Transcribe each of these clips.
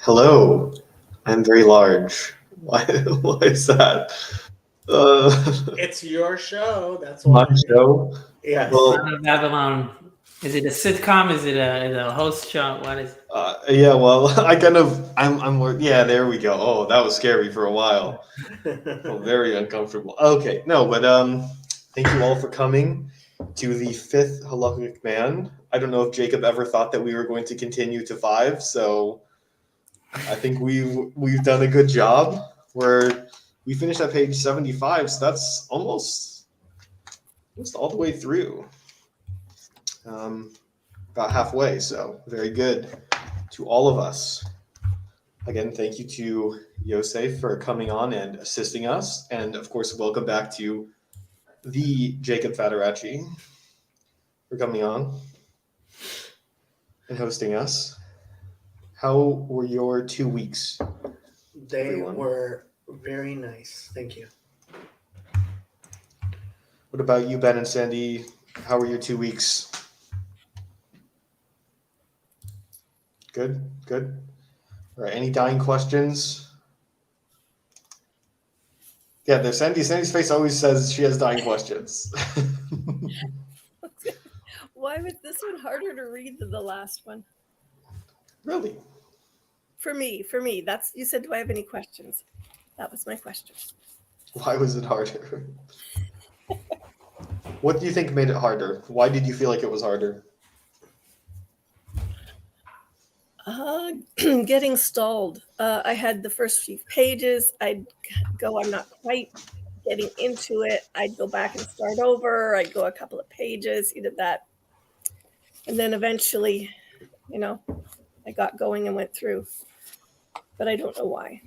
Hello, I'm very large. Why, why is that? It's your show. That's My why. show? Yes. Well, Babylon. Is it a sitcom? Is it a host show? What is? yeah, well, yeah, there we go. Oh, that was scary for a while. Oh, very uncomfortable. Okay, no, but thank you all for coming to the fifth Halakhic Man. I don't know if Jacob ever thought that we were going to continue to five, so I think we've done a good job. We finished at page 75, so that's almost all the way through. About halfway, so very good to all of us. Again, thank you to Yosef for coming on and assisting us, and of course, welcome back to the Jacob Federaci for coming on and hosting us. How were your 2 weeks? They Everyone. were very nice. Thank you. What about you, Ben and Sandy? How were your 2 weeks? Good, good. All right, any dying questions? Yeah, there's Sandy's face always says she has dying questions. Why was this one harder to read than the last one? Really? For me. That's you said, do I have any questions? That was my question. Why was it harder? What do you think made it harder? Why did you feel like it was harder? Getting stalled. I had the first few pages. I'd go, I'm not quite getting into it. I'd go back and start over. I'd go a couple of pages, either that. And then eventually, I got going and went through. But I don't know why.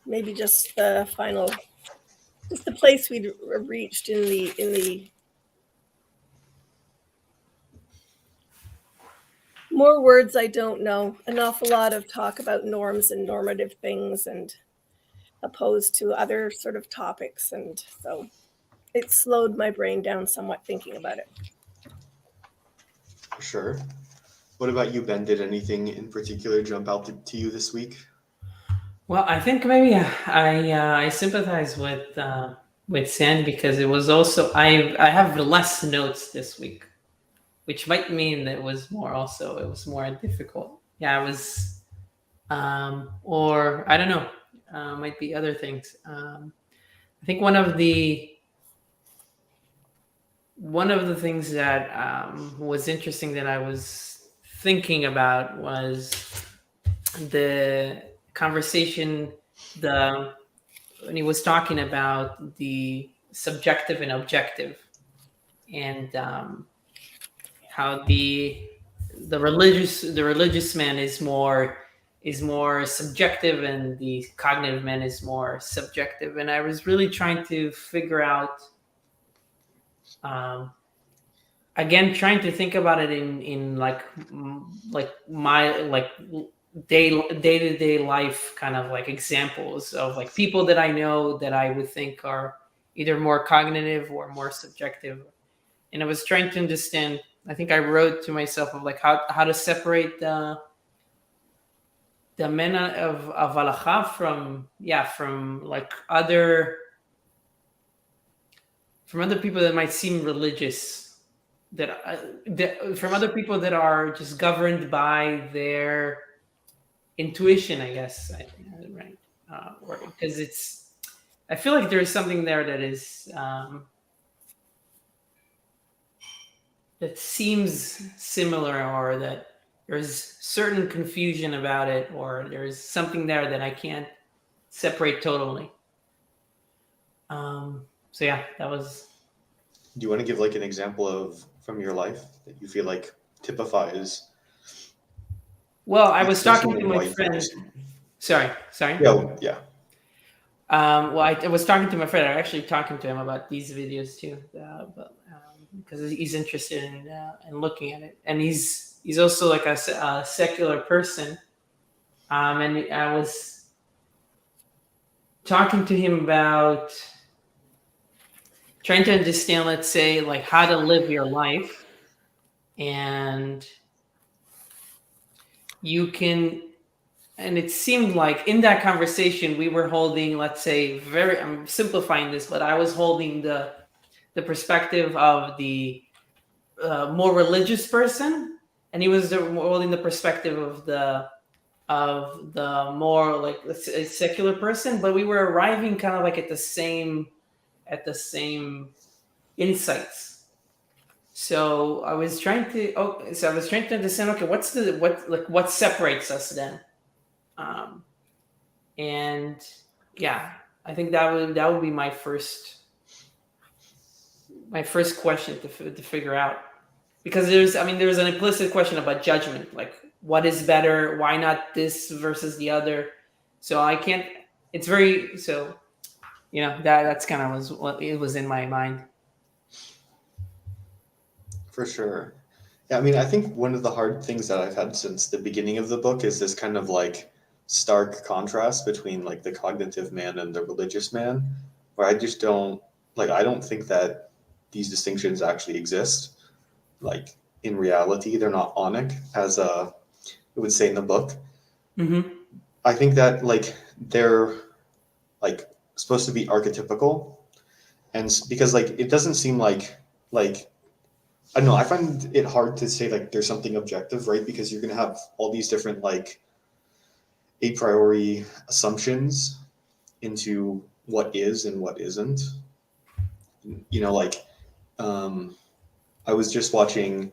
Maybe just the place we'd reached in the more words I don't know. An awful lot of talk about norms and normative things, and opposed to other sort of topics, and so it slowed my brain down somewhat thinking about it. For sure. What about you, Ben? Did anything in particular jump out to you this week? Well, I think maybe I sympathize with Sandy because it was also I have less notes this week, which might mean that it was more difficult. Yeah, it was, or I don't know, might be other things. I think one of the things that was interesting that I was thinking about was the conversation when he was talking about the subjective and objective, and how the religious man is more subjective and the cognitive man is more subjective. And I was really trying to figure out, again, trying to think about it in like my day-to-day life kind of like examples of like people that I know that I would think are either more cognitive or more subjective. And I was trying to understand, I think I wrote to myself of like how to separate the men of halacha from like other people that might seem religious, from other people that are just governed by their intuition, I guess, right? Because I feel like there is something there that is that seems similar, or that there's certain confusion about it, or there's something there that I can't separate totally. So yeah, that was. Do you want to give like an example from your life that you feel like typifies? Well, I was talking to my friend. Sorry. Yeah. Well, I was talking to my friend. I'm actually talking to him about these videos too, because he's interested in looking at it, and he's also like a secular person, and I was talking to him about trying to understand, let's say, like how to live your life, and you can. And it seemed like in that conversation we were holding, let's say, I'm simplifying this, but I was holding the perspective of the more religious person, and he was holding the perspective of the more like a secular person. But we were arriving kind of like at the same insights. So I was trying to understand. Okay, what separates us then? And yeah, I think that would be my first question to figure out, because there's an implicit question about judgment, like what is better, why not this versus the other. So I can't. It's very so. That's kind of was what it was in my mind. For sure. Yeah, I mean, I think one of the hard things that I've had since the beginning of the book is this kind of like stark contrast between like the cognitive man and the religious man, where I just don't I don't think that these distinctions actually exist. Like in reality, they're not onic, as it would say in the book. Mm-hmm. I think that like they're like supposed to be archetypical, and because like it doesn't seem like I don't know. I find it hard to say like there's something objective, right? Because you're gonna have all these different like a priori assumptions into what is and what isn't. I was just watching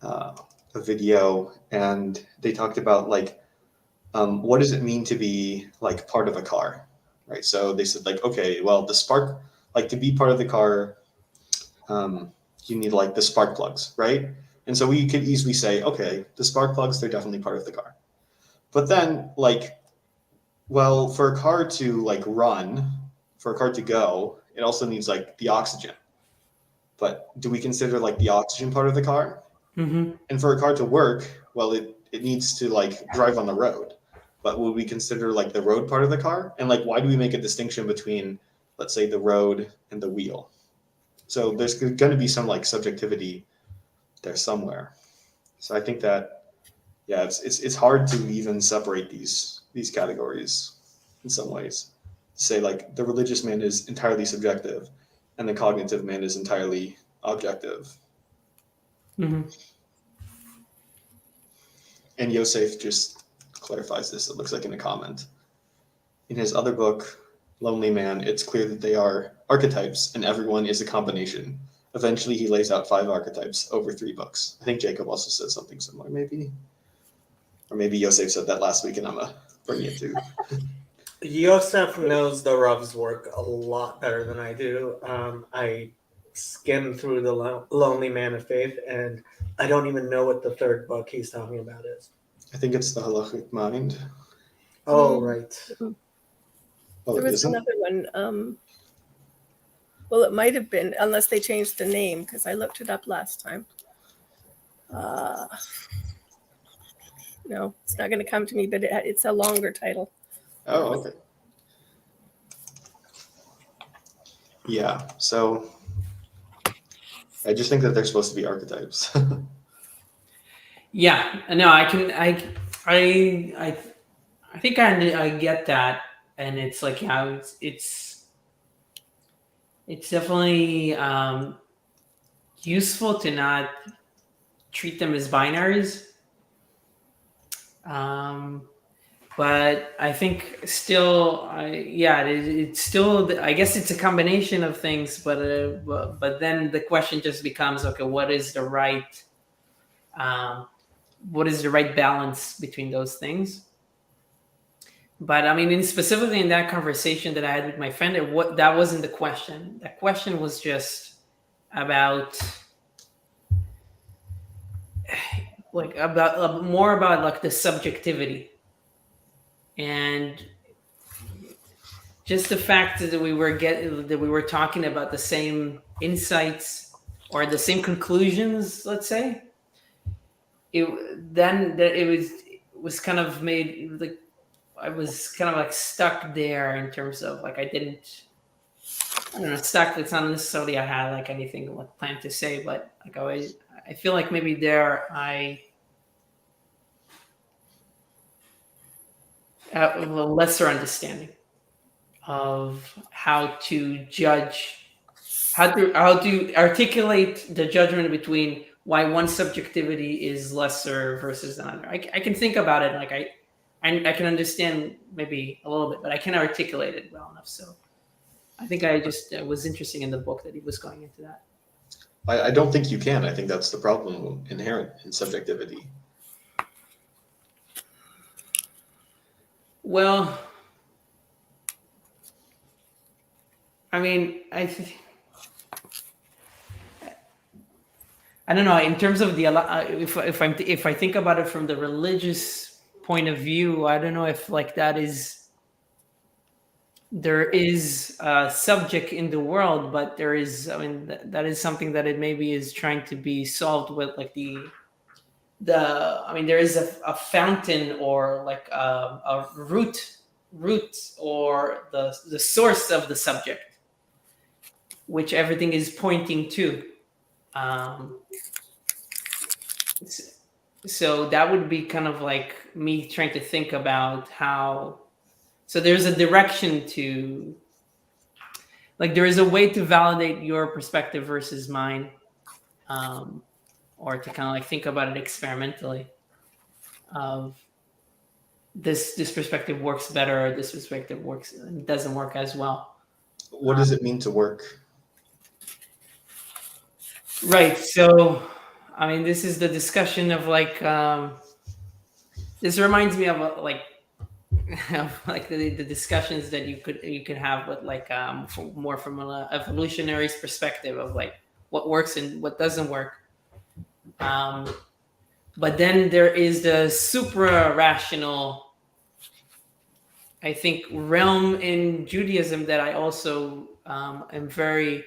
a video, and they talked about what does it mean to be like part of a car, right? So they said like, okay, well, the spark, like to be part of the car, you need like the spark plugs, right? And so we could easily say, okay, the spark plugs, they're definitely part of the car. But then well, for a car to like run, for a car to go, it also needs like the oxygen. But do we consider like the oxygen part of the car? Mm-hmm. And for a car to work, well, it needs to like drive on the road. But would we consider like the road part of the car? And like, why do we make a distinction between, let's say, the road and the wheel? So there's going to be some like subjectivity there somewhere. So I think that, yeah, it's hard to even separate these categories in some ways. Say like the religious man is entirely subjective, and the cognitive man is entirely objective. Mm-hmm. And Yosef just clarifies this, it looks like in a comment. In his other book, Lonely Man, it's clear that they are archetypes and everyone is a combination. Eventually, he lays out 5 archetypes over 3 books. I think Jacob also said something similar, maybe. Or maybe Yosef said that last week and I'm going to bring it too. Yosef knows the Rav's work a lot better than I do. I skimmed through the Lonely Man of Faith, and I don't even know what the 3rd book he's talking about is. I think it's the Halakhic Mind. Oh, right. Oh, There it was isn't? another one. Well, it might have been, unless they changed the name, because I looked it up last time. No, it's not going to come to me, but it's a longer title. Oh, okay. Yeah, so I just think that they're supposed to be archetypes. Yeah, no, I think I get that, and it's like, yeah, it's definitely useful to not treat them as binaries. But I think still, it's still. I guess it's a combination of things, but then the question just becomes, okay, what is the right balance between those things? But I mean, specifically in that conversation that I had with my friend, that wasn't the question. The question was just about more about like the subjectivity, and just the fact that we were talking about the same insights or the same conclusions, let's say. It was kind of made like I was kind of like stuck there in terms of like I don't know, stuck. It's not necessarily I had like anything like planned to say, but like I feel like maybe there I have a lesser understanding of how to judge, how to articulate the judgment between why one subjectivity is lesser versus another. I can think about it, like I can understand maybe a little bit, but I can't articulate it well enough. So I think I just was interesting in the book that he was going into that. I don't think you can. I think that's the problem inherent in subjectivity. Well, I mean, I don't know. In terms of the if I think about it from the religious point of view, I don't know if like there is a subject in the world, but there is. I mean, that is something that it maybe is trying to be solved with like the. I mean, there is a fountain or like a root or the source of the subject, which everything is pointing to. So that would be kind of like me trying to think about how. So there's a direction to, like, there is a way to validate your perspective versus mine, or to kind of like think about it experimentally. Of this perspective works better, or this perspective doesn't work as well. What does it mean to work? Right. So, I mean, this is the discussion of like. This reminds me of the discussions that you could have with like more from an evolutionary perspective of like what works and what doesn't work. But then there is the supra-rational, I think, realm in Judaism that I also am very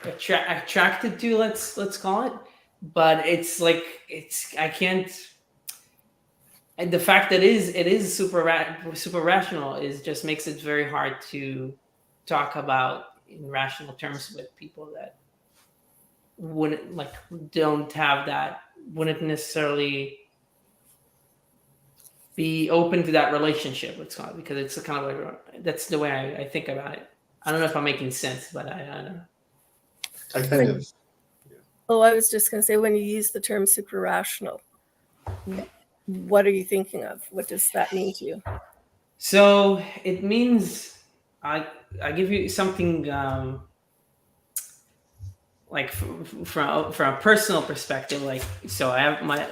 attracted to. Let's call it. But it's like I can't. And the fact that it is super rational is just makes it very hard to talk about in rational terms with people that wouldn't necessarily be open to that relationship. Let's call it, because it's kind of like that's the way I think about it. I don't know if I'm making sense, but I don't know. I kind of. Oh, I was just going to say, when you use the term supra-rational, what are you thinking of? What does that mean to you? So it means I give you something like from a personal perspective. Like, so I have my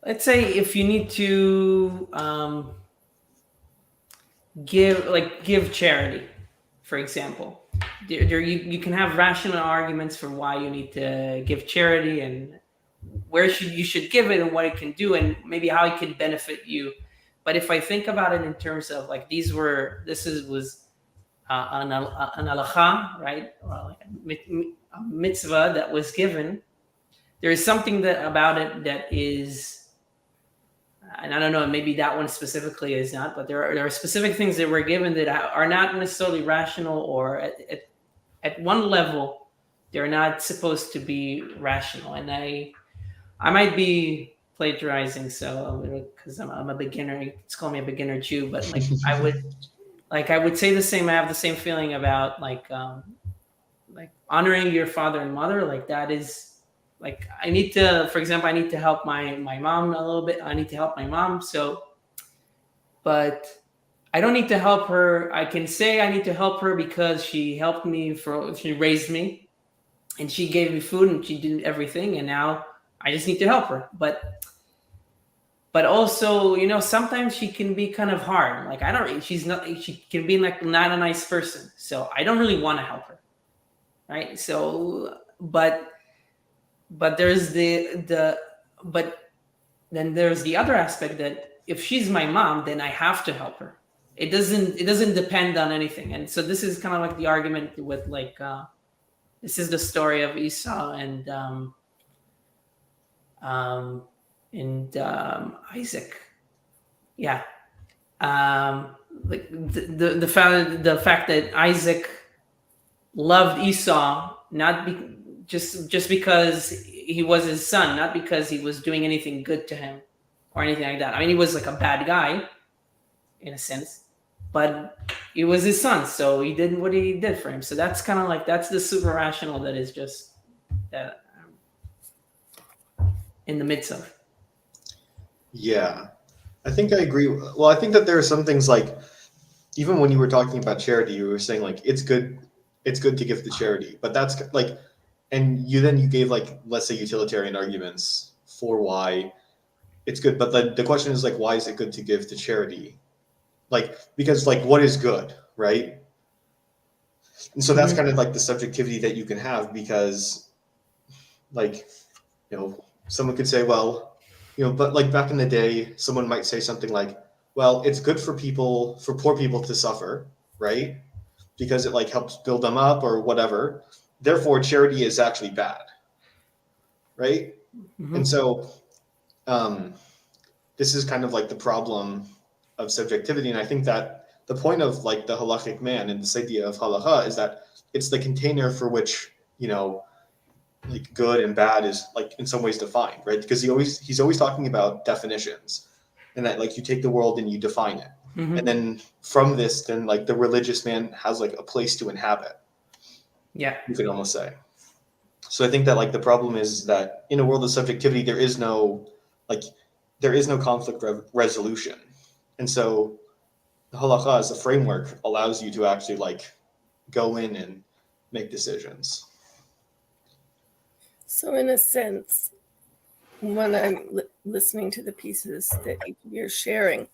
let's say if you need to give charity. For example, you can have rational arguments for why you need to give charity and where you should give it and what it can do and maybe how it can benefit you. But if I think about it in terms of like was an halacha, right? Or like a mitzvah that was given. There is something about it that is. And I don't know, maybe that one specifically is not, but there are specific things that were given that are not necessarily rational, or at one level, they're not supposed to be rational. And I might be plagiarizing, so because I'm a beginner, it's called me a beginner Jew, but like I would say the same. I have the same feeling about like honoring your father and mother. Like that is. Like I need to, for example, I need to help my mom a little bit. I need to help my mom. So, but I don't need to help her. I can say I need to help her because she helped me she raised me and she gave me food and she did everything. And now I just need to help her. But also, sometimes she can be kind of hard. Like she can be like not a nice person. So I don't really want to help her. Right. So, but there's but then there's the other aspect that if she's my mom, then I have to help her. It doesn't depend on anything. And so this is kind of like the argument with like this is the story of Esau and Isaac. Yeah. like the fact that Isaac loved Esau just because he was his son, not because he was doing anything good to him or anything like that. I mean, he was like a bad guy in a sense, but he was his son, so he did what he did for him. So that's kind of like that's the super rational that is just that in the midst of. Yeah, I think I agree. Well, I think that there are some things like, even when you were talking about charity, you were saying like it's good to give to charity, but that's like, and you gave like, let's say, utilitarian arguments for why it's good, but the question is like, why is it good to give to charity? Like, because like, what is good, right? And so that's kind of like the subjectivity that you can have, because like, someone could say, well, but like back in the day, someone might say something like, well, it's good for poor people to suffer, right? Because it like helps build them up or whatever. Therefore, charity is actually bad, right? And so this is kind of like the problem of subjectivity. And I think that the point of like the Halakhic Man and this idea of halakha is that it's the container for which, like good and bad is like in some ways defined, right? Because he's always talking about definitions, and that like you take the world and you define it. And then from this, then like the religious man has like a place to inhabit. Yeah. You could almost say. So I think that like the problem is that in a world of subjectivity, there is no conflict resolution. And so the halakha as a framework allows you to actually like go in and make decisions. So in a sense, when I'm listening to the pieces that you're sharing,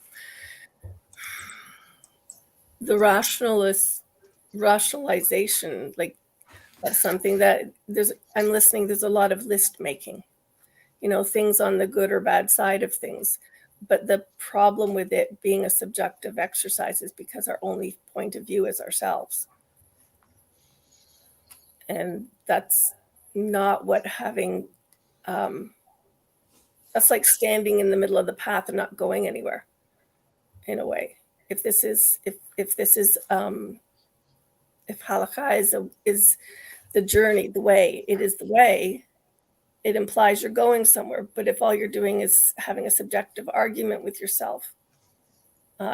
the rationalization, like of something that I'm listening, there's a lot of list making, things on the good or bad side of things. But the problem with it being a subjective exercise is because our only point of view is ourselves. And that's not what having, that's like standing in the middle of the path and not going anywhere, in a way. If halakha is the journey, the way, it is the way, it implies you're going somewhere. But if all you're doing is having a subjective argument with yourself,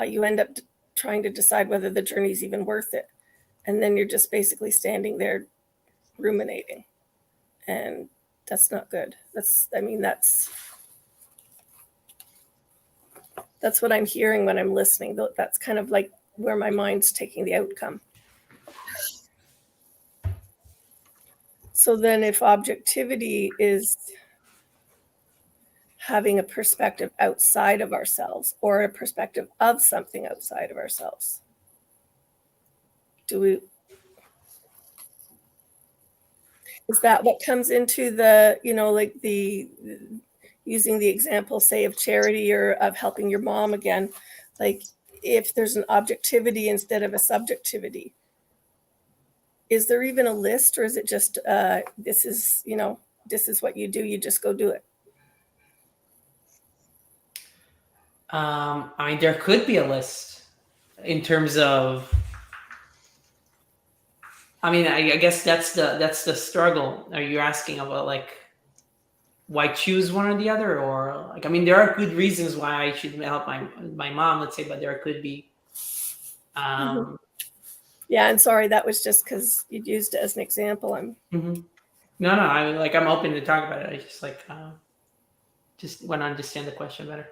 you end up trying to decide whether the journey is even worth it. And then you're just basically standing there ruminating. And that's not good. That's what I'm hearing when I'm listening. That's kind of like where my mind's taking the outcome. So then if objectivity is having a perspective outside of ourselves or a perspective of something outside of ourselves, is that what comes into the, like using the example, say, of charity or of helping your mom again, like if there's an objectivity instead of a subjectivity, is there even a list, or is it just this is what you do, you just go do it? I mean, there could be a list in terms of, I mean, I guess that's the struggle. Are you asking about like why choose one or the other, or like, I mean, there are good reasons why I should help my mom, let's say, but there could be. Yeah, I'm sorry, that was just because you used it as an example. No, I mean, like, I'm open to talk about it. I just like just want to understand the question better.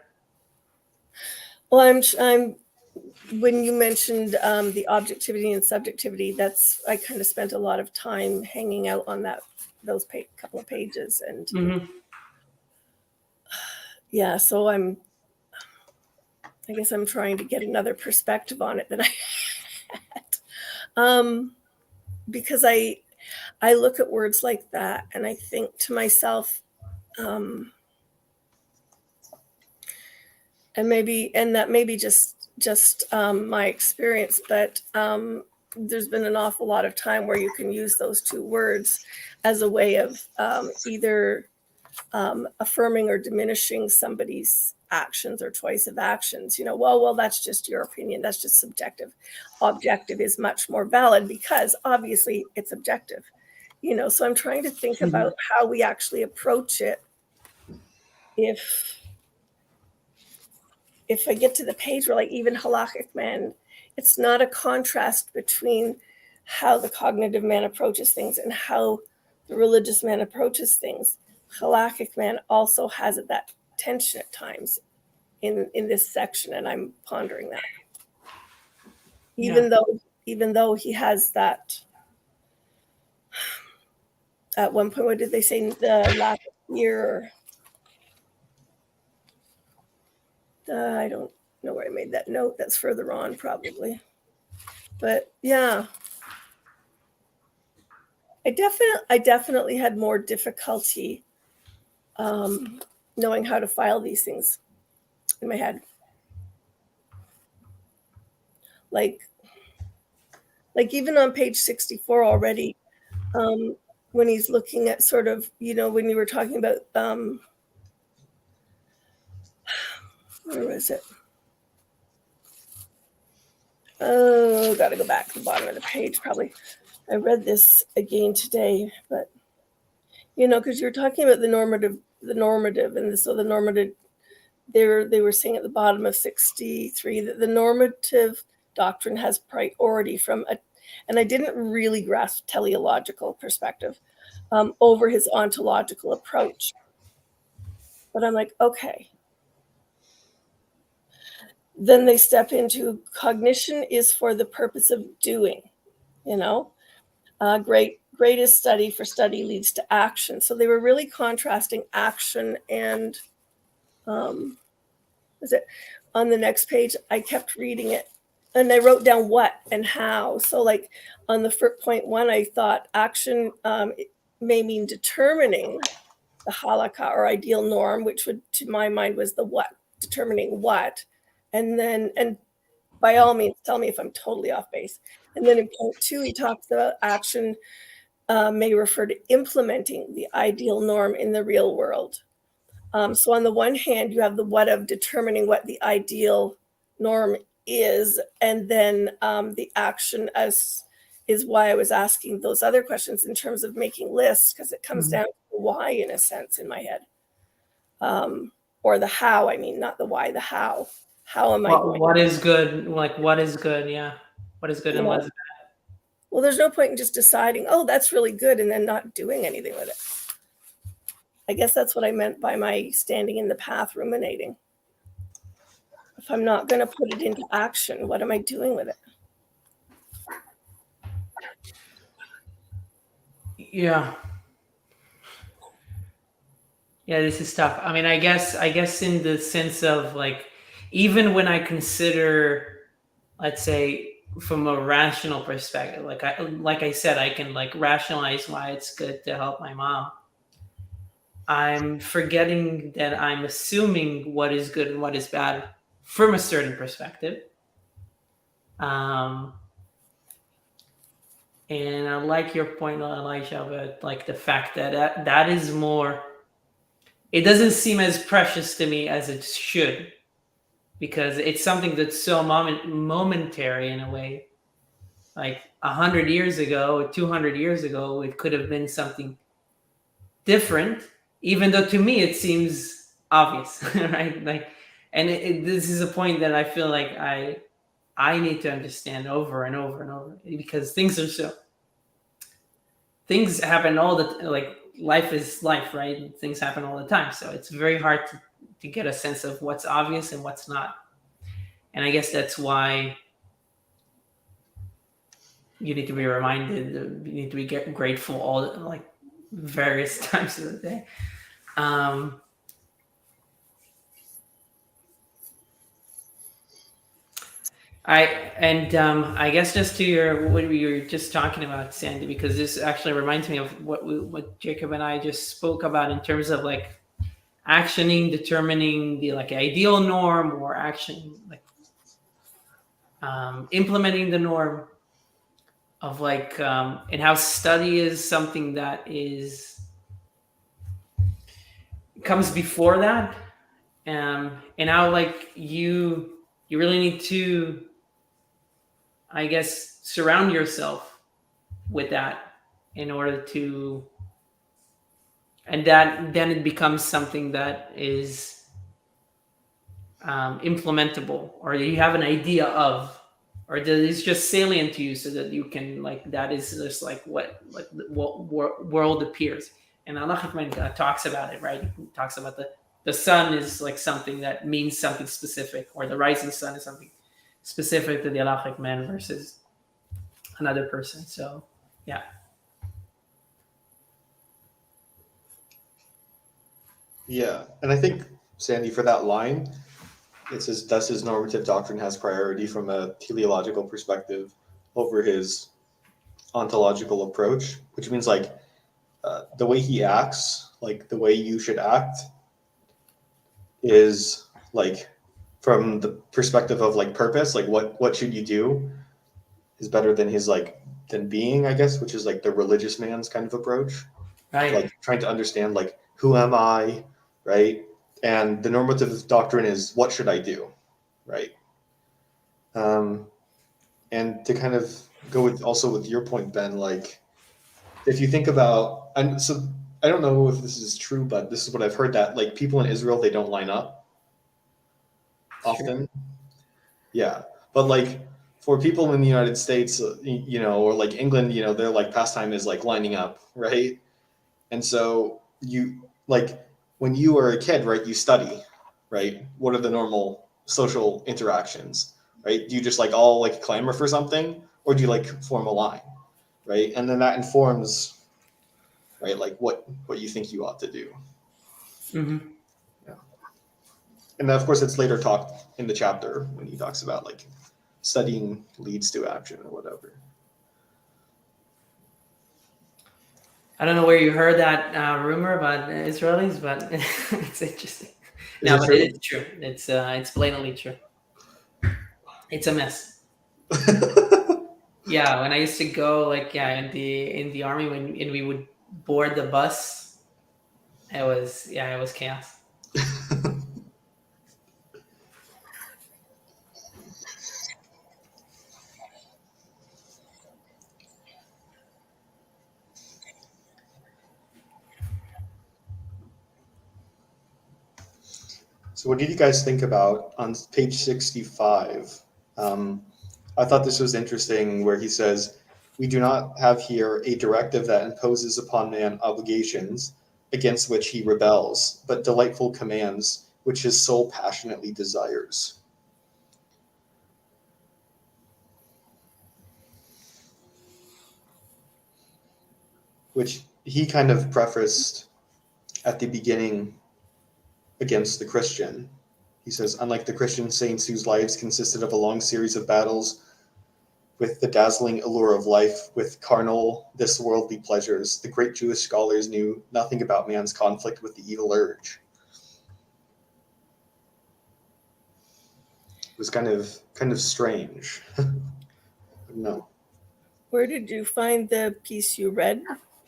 Well, I'm when you mentioned the objectivity and subjectivity, I kind of spent a lot of time hanging out on those couple of pages, and yeah, so I guess I'm trying to get another perspective on it than I had, because I look at words like that and I think to myself, and that may be just my experience, but there's been an awful lot of time where you can use those two words as a way of either affirming or diminishing somebody's actions or choice of actions. Well, that's just your opinion. That's just subjective. Objective is much more valid because obviously it's objective. So I'm trying to think about how we actually approach it. If I get to the page where like even Halakhic Man, it's not a contrast between how the cognitive man approaches things and how the religious man approaches things. Halakhic Man also has that tension at times in this section, and I'm pondering that. Even though he has that, at one point, what did they say? The last year, I don't know where I made that note. That's further on, probably. But yeah, I definitely had more difficulty knowing how to file these things in my head. Like even on page 64 already, when he's looking at sort of, when you were talking about, where was it? Oh, got to go back to the bottom of the page, probably. I read this again today, but, because you're talking about the normative, and so the normative, they were saying at the bottom of 63 that the normative doctrine has priority and I didn't really grasp teleological perspective over his ontological approach. But I'm like, okay. Then they step into cognition is for the purpose of doing, greatest study for study leads to action. So they were really contrasting action and, is it on the next page? I kept reading it and I wrote down what and how. So like on the point 1, I thought action may mean determining the halakha or ideal norm, which would, to my mind, was the what, determining what. And by all means, tell me if I'm totally off base. And then in point 2, he talks about action may refer to implementing the ideal norm in the real world. So on the one hand, you have the what of determining what the ideal norm is, and then the action is why I was asking those other questions in terms of making lists, because it comes down to the why in a sense in my head, or the how. I mean, not the why, the how. How am I going? What is good? Like, what is good? Yeah. What is good and what is bad? Well, there's no point in just deciding, oh, that's really good, and then not doing anything with it. I guess that's what I meant by my standing in the path ruminating. If I'm not going to put it into action, what am I doing with it? Yeah. Yeah, this is tough. I mean, I guess in the sense of like, even when I consider, let's say, from a rational perspective, like I said, I can like rationalize why it's good to help my mom. I'm forgetting that I'm assuming what is good and what is bad from a certain perspective. And I like your point, Elijah, about like the fact that that is more, it doesn't seem as precious to me as it should, because it's something that's so momentary in a way. Like 100 years ago or 200 years ago, it could have been something different, even though to me it seems obvious, right? Like, and this is a point that I feel like I need to understand over and over and over, because things happen all the, like, life is life, right? Things happen all the time. So it's very hard to get a sense of what's obvious and what's not. And I guess that's why you need to be reminded, you need to be grateful all the, like, various times of the day. I guess just to what we were just talking about, Sandy, because this actually reminds me of what Jacob and I just spoke about in terms of like actioning, determining the like ideal norm, or action like implementing the norm of like and how study is something that is comes before that, and how like you really need to, I guess, surround yourself with that in order to, and that then it becomes something that is implementable, or you have an idea of, or that is just salient to you, so that you can like, that is just like what world appears. And Halakhic Man talks about it, right? He talks about the sun is like something that means something specific, or the rising sun is something specific to the Halakhic Man versus another person. So yeah. Yeah, and I think, Sandy, for that line, it says, thus his normative doctrine has priority from a teleological perspective over his ontological approach, which means like the way he acts, like the way you should act, is like from the perspective of like purpose, like what should you do is better than his like than being, I guess, which is like the religious man's kind of approach, Right. like trying to understand like who am I, right? And the normative doctrine is what should I do, right? And to kind of go with also with your point, Ben, like if you think about, and so I don't know if this is true, but this is what I've heard, that like people in Israel, they don't line up often. Yeah, but like for people in the United States, you know, or like England, you know, their like pastime is like lining up, right? And so you like when you were a kid, right? You study, right? What are the normal social interactions, right? Do you just like all like clamor for something, or do you like form a line, right? And then that informs, right, like what you think you ought to do. Mm-hmm. Yeah. And of course, it's later talked in the chapter when he talks about like studying leads to action or whatever. I don't know where you heard that rumor about Israelis, but it's interesting. Is No, it but true? it's true. It's blatantly true. It's a mess. Yeah, when I used to go, like, yeah, in the army, when and we would board the bus, it was chaos. So what did you guys think about on page 65? I thought this was interesting where he says, we do not have here a directive that imposes upon man obligations against which he rebels, but delightful commands which his soul passionately desires. Which he kind of prefaced at the beginning against the Christian. He says, unlike the Christian saints whose lives consisted of a long series of battles with the dazzling allure of life, with carnal, this worldly pleasures, the great Jewish scholars knew nothing about man's conflict with the evil urge. It was kind of strange. No. Where did you find the piece you read?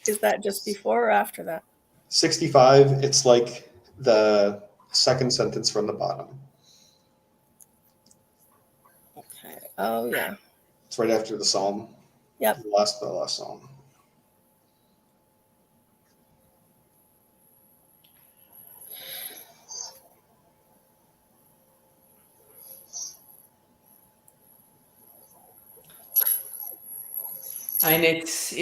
Is that just before or after that? 65, it's like the second sentence from the bottom. Okay. Oh yeah. It's right after the psalm. Yep. The last psalm. And it's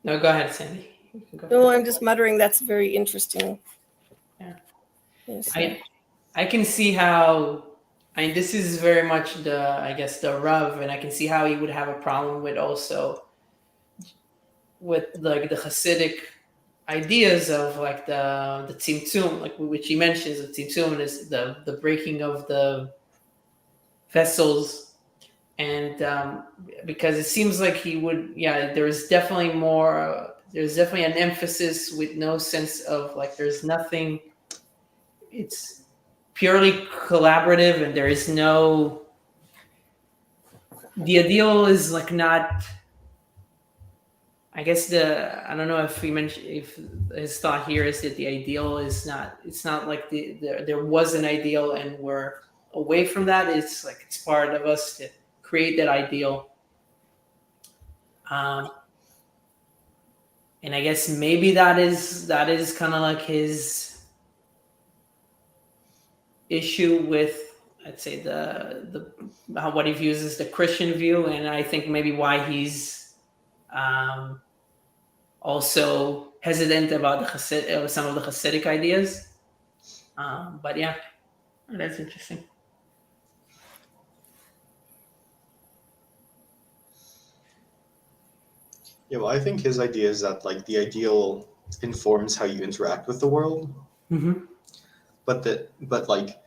no, go ahead, Sandy. You can go. No, I'm just muttering. That's very interesting. Yeah. Yes. I can see how, I mean, this is very much I guess the Rav, and I can see how he would have a problem with also with like the Hasidic ideas of like the tzimtzum, like which he mentions. The tzimtzum is the breaking of the vessels, and because it seems like he would, there's definitely an emphasis with no sense of like there's nothing. It's purely collaborative, and there is no. The ideal is like not I guess I don't know if he mentioned, if his thought here is that the ideal is not, it's not like there was an ideal and we're away from that. It's like it's part of us to create that ideal. And I guess maybe that is kind of like his issue with, I'd say, what he views as the Christian view, and I think maybe why he's also hesitant about some of the Hasidic ideas. But yeah, that's interesting. Yeah, well, I think his idea is that like the ideal informs how you interact with the world, Mm-hmm. but like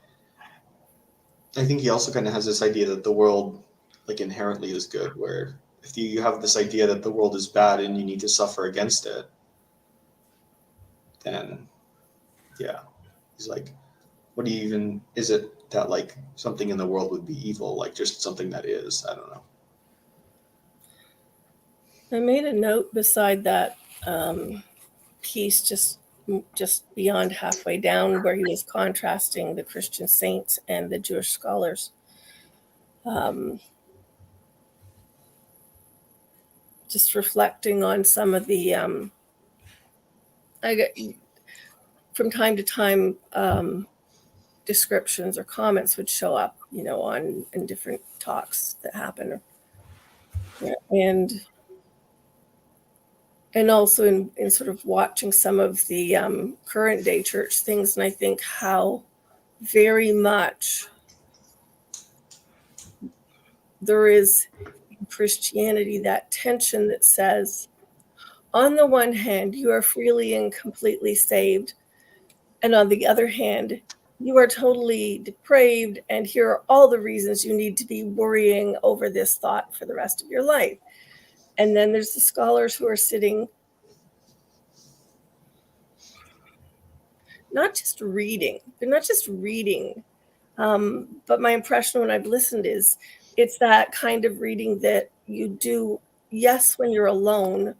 I think he also kind of has this idea that the world like inherently is good, where if you have this idea that the world is bad and you need to suffer against it, then yeah, he's like, what do you even, is it that like something in the world would be evil, like just something that is? I don't know. I made a note beside that piece just beyond halfway down where he was contrasting the Christian saints and the Jewish scholars. Just reflecting on some of the I get from time to time descriptions or comments would show up, on in different talks that happen, and also in sort of watching some of the current day church things, and I think how very much there is in Christianity that tension that says, on the one hand, you are freely and completely saved, and on the other hand, you are totally depraved, and here are all the reasons you need to be worrying over this thought for the rest of your life. And then there's the scholars who are sitting, they're not just reading, but my impression when I've listened is it's that kind of reading that you do, yes, when you're alone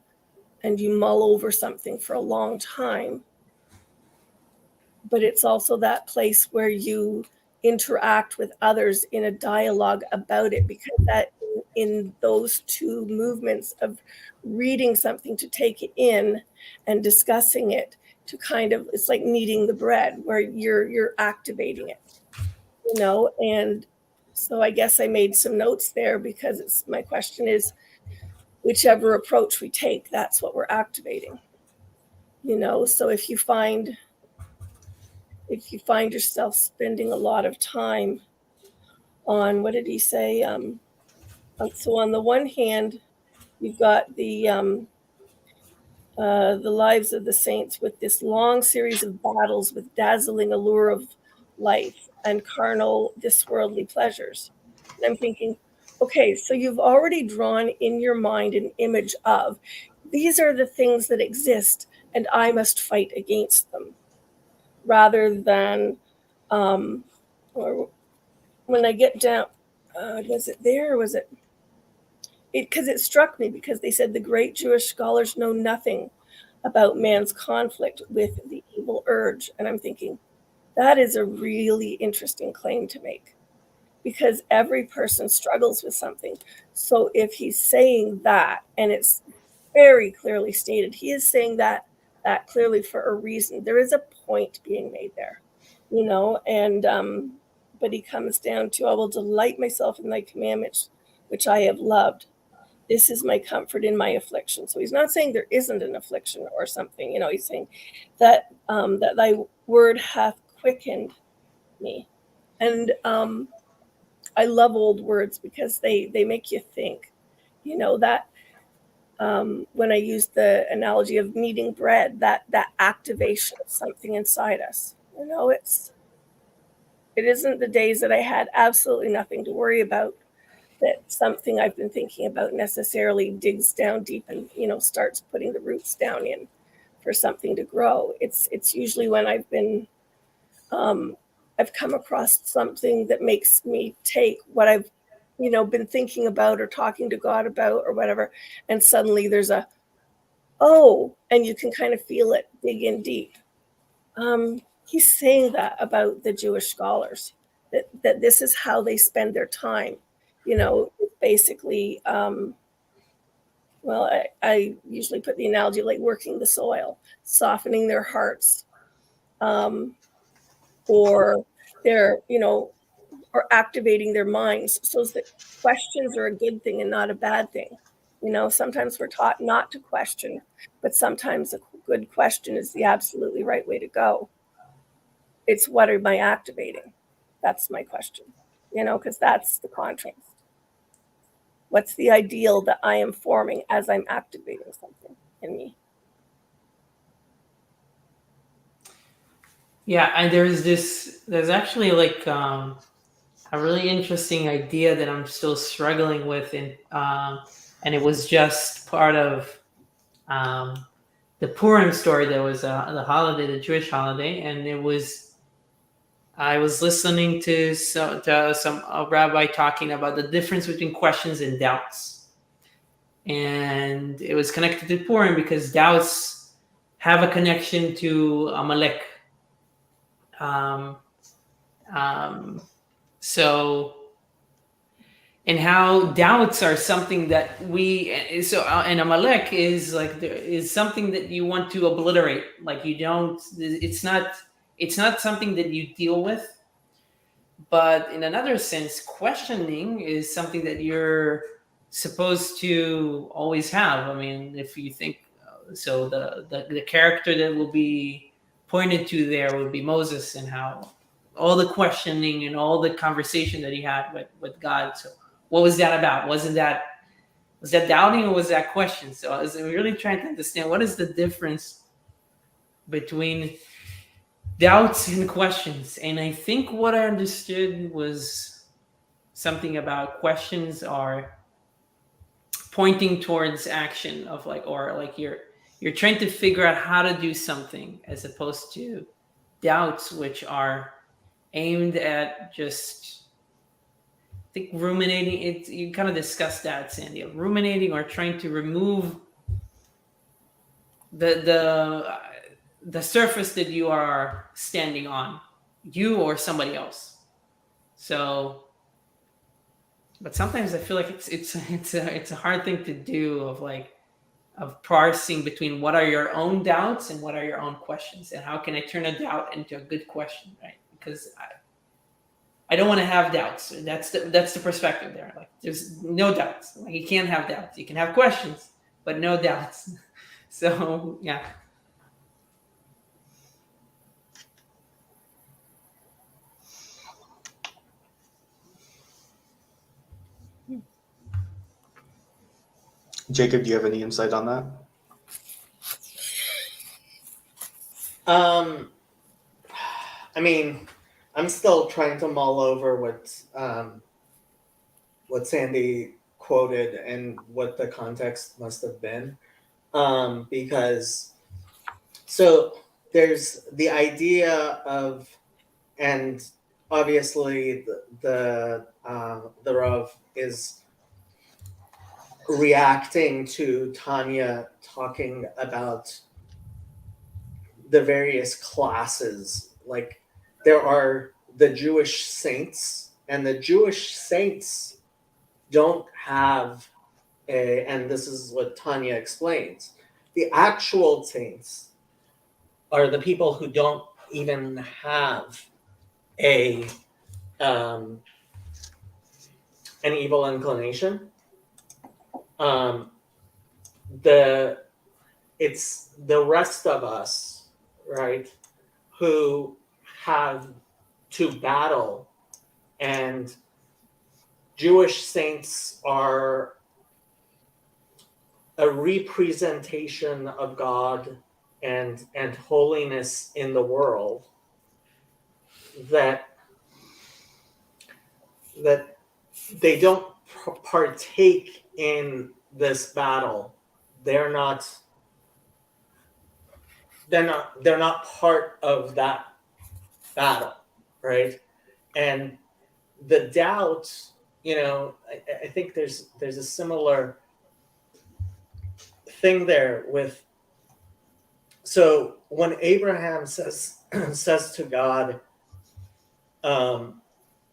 and you mull over something for a long time, but it's also that place where you interact with others in a dialogue about it, because that in those two movements of reading something to take it in and discussing it, to kind of, it's like kneading the bread where you're activating it, and so I guess I made some notes there because my question is, whichever approach we take, that's what we're activating, so if you find yourself spending a lot of time on, what did he say? So on the one hand, you've got the lives of the saints with this long series of battles with dazzling allure of life and carnal, this worldly pleasures. And I'm thinking, okay, so you've already drawn in your mind an image of, these are the things that exist and I must fight against them, rather than, or when I get down, was it there or was it? Because it struck me, because they said the great Jewish scholars know nothing about man's conflict with the evil urge. And I'm thinking, that is a really interesting claim to make, because every person struggles with something. So if he's saying that, and it's very clearly stated, he is saying that clearly for a reason. There is a point being made there, and but he comes down to, I will delight myself in thy commandments, which I have loved. This is my comfort in my affliction. So he's not saying there isn't an affliction or something, he's saying that that thy word hath quickened me. And I love old words because they make you think, that when I use the analogy of kneading bread, that activation of something inside us, it isn't the days that I had absolutely nothing to worry about, that something I've been thinking about necessarily digs down deep and, starts putting the roots down in for something to grow. It's usually when I've been, I've come across something that makes me take what I've, been thinking about or talking to God about or whatever, and suddenly there's a, oh, and you can kind of feel it dig in deep. He's saying that about the Jewish scholars, that this is how they spend their time. Basically, well, I usually put the analogy like working the soil, softening their hearts, or their, or activating their minds so that questions are a good thing and not a bad thing. Sometimes we're taught not to question, but sometimes a good question is the absolutely right way to go. It's what am I activating? That's my question, because that's the contrast. What's the ideal that I am forming as I'm activating something in me? Yeah, and there's actually like a really interesting idea that I'm still struggling with, and it was just part of the Purim story. There was the holiday, the Jewish holiday, and I was listening to some a rabbi talking about the difference between questions and doubts, and it was connected to Purim because doubts have a connection to Amalek. Um, um, so and how doubts are something that and Amalek is something that you want to obliterate. Like you don't. It's not something that you deal with. But in another sense, questioning is something that you're supposed to always have. I mean, if you think so, the character that will be pointed to there would be Moses, and how all the questioning and all the conversation that he had with God. So what was that about? Was that doubting, or was that question? So I was really trying to understand what is the difference between doubts and questions. And I think what I understood was something about questions are pointing towards action of like, or like you're trying to figure out how to do something, as opposed to doubts, which are aimed at just, I think, ruminating. It, you kind of discussed that, Sandy, ruminating or trying to remove the surface that you are standing on, you or somebody else. So, but sometimes I feel like it's a hard thing to do, of parsing between what are your own doubts and what are your own questions, and how can I turn a doubt into a good question, right? Because I don't want to have doubts. That's the perspective there. Like there's no doubts. Like you can't have doubts. You can have questions, but no doubts. So yeah. Jacob, do you have any insight on that? I mean, I'm still trying to mull over what Sandy quoted and what the context must have been, because so there's the idea of, and obviously the Rav is reacting to Tanya talking about the various classes. Like there are the Jewish saints, and the Jewish saints don't have and this is what Tanya explains. The actual saints are the people who don't even have a an evil inclination. It's the rest of us, right, who have to battle, and Jewish saints are a representation of God and holiness in the world that they don't partake in this battle. They're not part of that battle, right? And the doubt, I think there's a similar thing there with, so when Abraham says to God,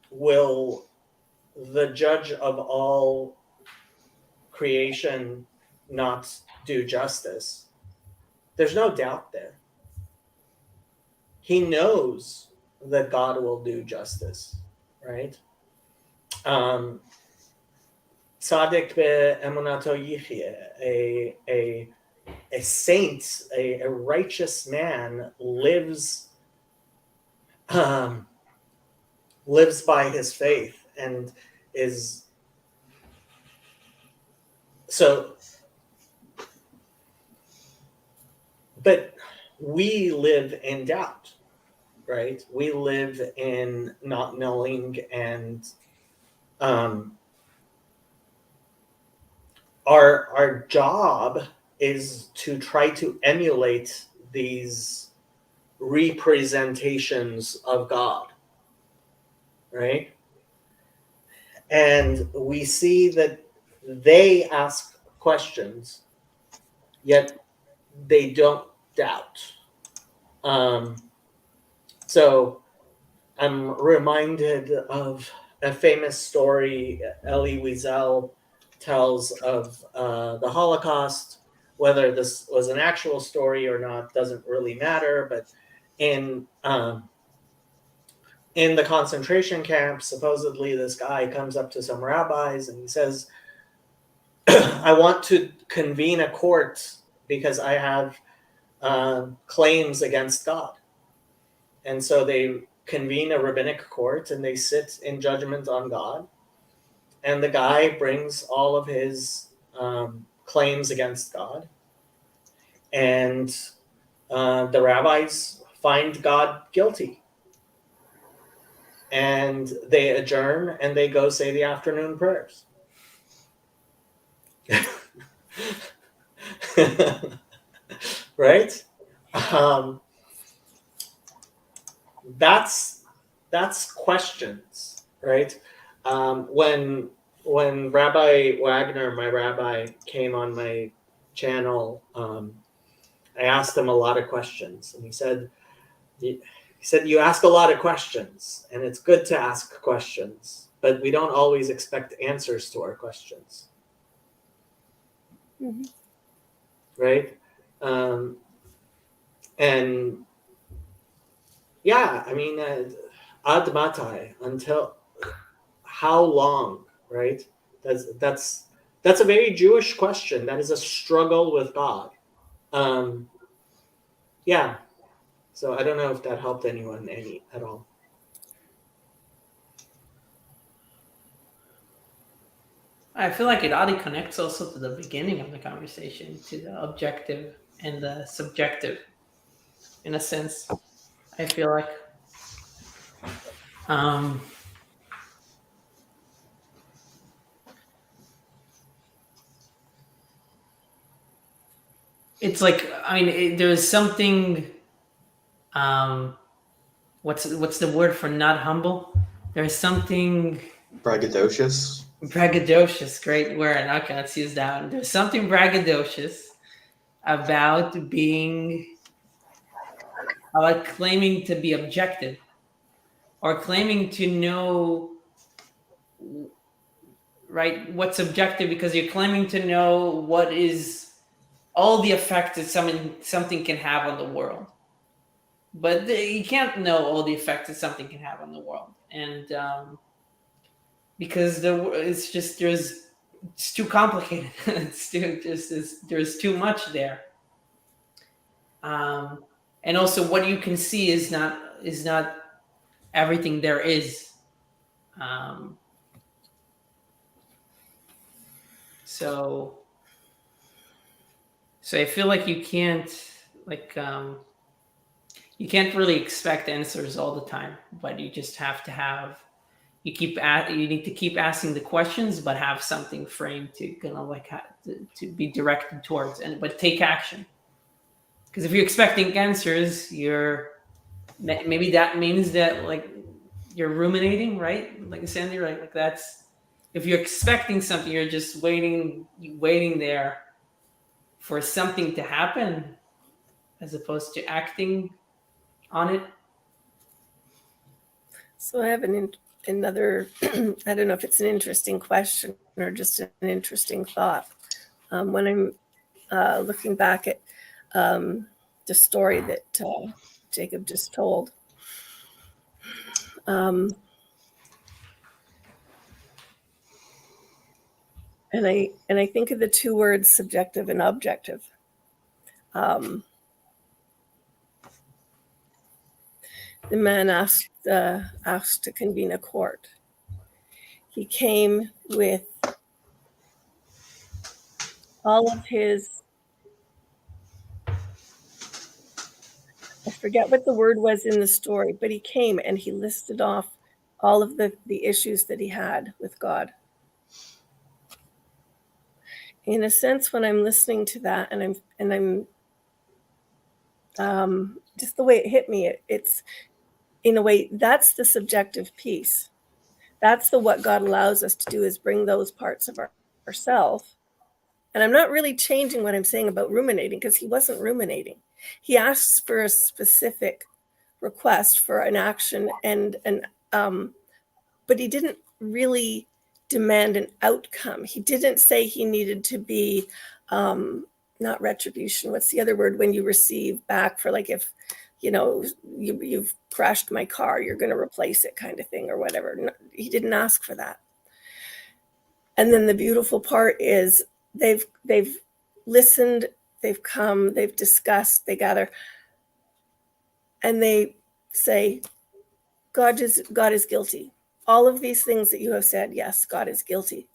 will the judge of all creation not do justice? There's no doubt there. He knows that God will do justice, right? Tzaddik be'emunato yichye, a saint, a righteous man lives by his faith, and is so. But we live in doubt, right? We live in not knowing, and our job is to try to emulate these representations of God, right? And we see that they ask questions, yet they don't doubt. So I'm reminded of a famous story Elie Wiesel tells of the Holocaust. Whether this was an actual story or not doesn't really matter, but in the concentration camp, supposedly this guy comes up to some rabbis and he says, I want to convene a court because I have claims against God. And so they convene a rabbinic court and they sit in judgment on God. And the guy brings all of his claims against God. And the rabbis find God guilty. And they adjourn and they go say the afternoon prayers. Right? That's questions, right? When Rabbi Wagner, my rabbi, came on my channel, I asked him a lot of questions, and he said, you ask a lot of questions, and it's good to ask questions, but we don't always expect answers to our questions. Mm-hmm. Right? And yeah, I mean, ad matai, until how long, right? That's a very Jewish question. That is a struggle with God. Yeah. So I don't know if that helped anyone at all. I feel like it already connects also to the beginning of the conversation, to the objective and the subjective, in a sense. I feel like it's like, I mean, there's something. What's the word for not humble? There's something Braggadocious. braggadocious. Great word. Okay, let's use that one. There's something braggadocious about claiming to be objective, or claiming to know, right, what's objective, because you're claiming to know what is all the effects that something can have on the world. But you can't know all the effects that something can have on the world, and because it's too complicated. There's too much there, and also what you can see is not everything there is. So I feel like you can't really expect answers all the time, but you just have to you need to keep asking the questions, but have something framed to to be directed towards, but take action. Because if you're expecting answers, maybe that means that you're ruminating, right? Like Sandy, right? Like that's, if you're expecting something, you're just waiting there for something to happen as opposed to acting on it. So I have another, I don't know if it's an interesting question or just an interesting thought. When I'm looking back at the story that Jacob just told, and I think of the two words subjective and objective. The man asked to convene a court. He came with all of his, I forget what the word was in the story, but he came and he listed off all of the issues that he had with God. In a sense, when I'm listening to that and I'm just the way it hit me, it's in a way, that's the subjective piece. That's what God allows us to do, is bring those parts of ourselves. And I'm not really changing what I'm saying about ruminating, because he wasn't ruminating. He asks for a specific request for an action, but he didn't really demand an outcome. He didn't say he needed to be not retribution. What's the other word when you receive back for, like, if you've crashed my car, you're going to replace it, kind of thing, or whatever. No, he didn't ask for that. And then the beautiful part is they've listened, they've come, they've discussed, they gather, and they say, God is guilty. All of these things that you have said, yes, God is guilty.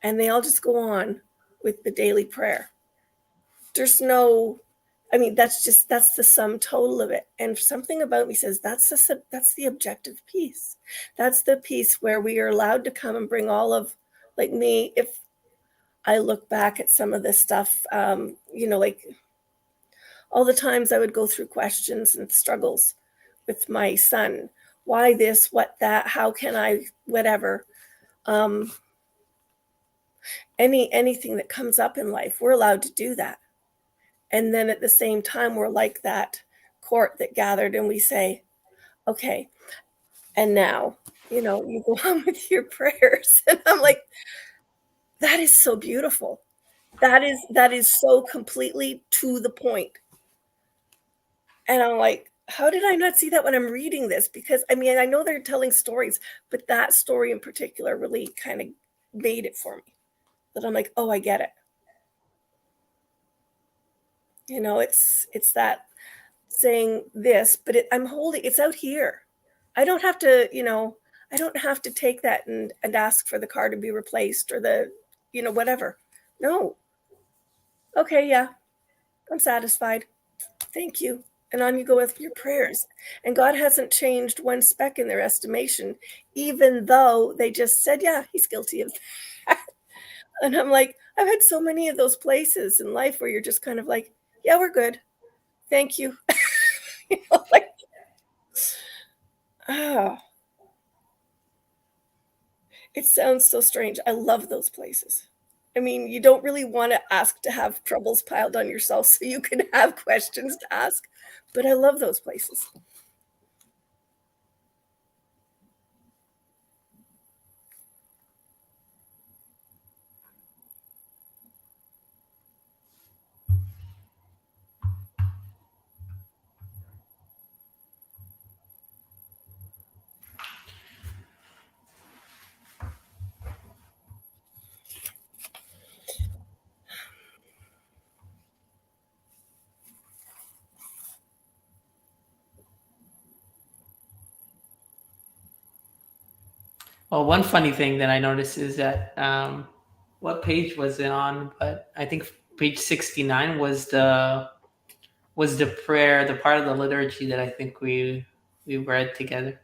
And they all just go on with the daily prayer. There's no, that's the sum total of it. And something about me says that's the objective piece. That's the piece where we are allowed to come and bring all of, like me, if I look back at some of this stuff, like all the times I would go through questions and struggles with my son. Why this, what that, how can I, whatever. Anything that comes up in life, we're allowed to do that. And then at the same time, we're like that court that gathered and we say, okay, and now, you go on with your prayers. And I'm like, that is so beautiful. That is so completely to the point. And I'm like, how did I not see that when I'm reading this? Because, I know they're telling stories, but that story in particular really kind of made it for me. That I'm like, oh, I get it. It's that saying this, but it's out here. I don't have to take that and ask for the car to be replaced or the, whatever. No. Okay, yeah, I'm satisfied. Thank you. And on you go with your prayers. And God hasn't changed one speck in their estimation, even though they just said, yeah, he's guilty of that. And I'm like, I've had so many of those places in life where you're just kind of like, yeah, we're good. Thank you. It sounds so strange. I love those places. You don't really want to ask to have troubles piled on yourself so you can have questions to ask, but I love those places. Well, one funny thing that I noticed is that what page was it on? But I think page 69 was the prayer, the part of the liturgy that I think we read together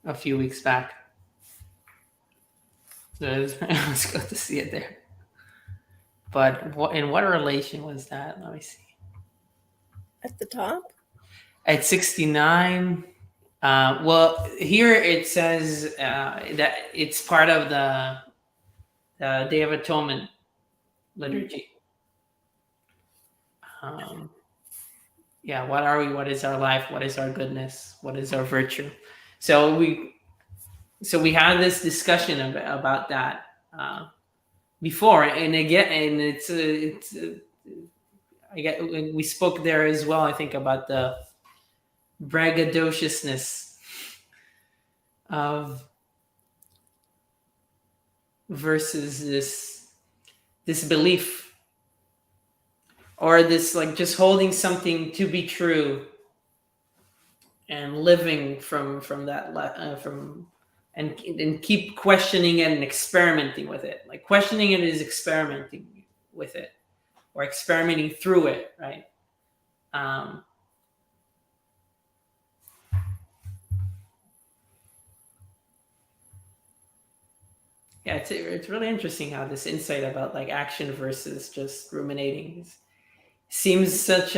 a few weeks back. So it was good to see it there. But in what relation was that? Let me see. At the top? At 69. Well, here it says that it's part of the Day of Atonement liturgy. What are we? What is our life? What is our goodness? What is our virtue? So we had this discussion about that before, and again, and we spoke there as well. I think about the braggadociousness of versus this belief, or this like just holding something to be true and living from that and keep questioning it and experimenting with it. Like questioning it is experimenting with it, or experimenting through it, right? It's really interesting how this insight about like action versus just ruminating seems like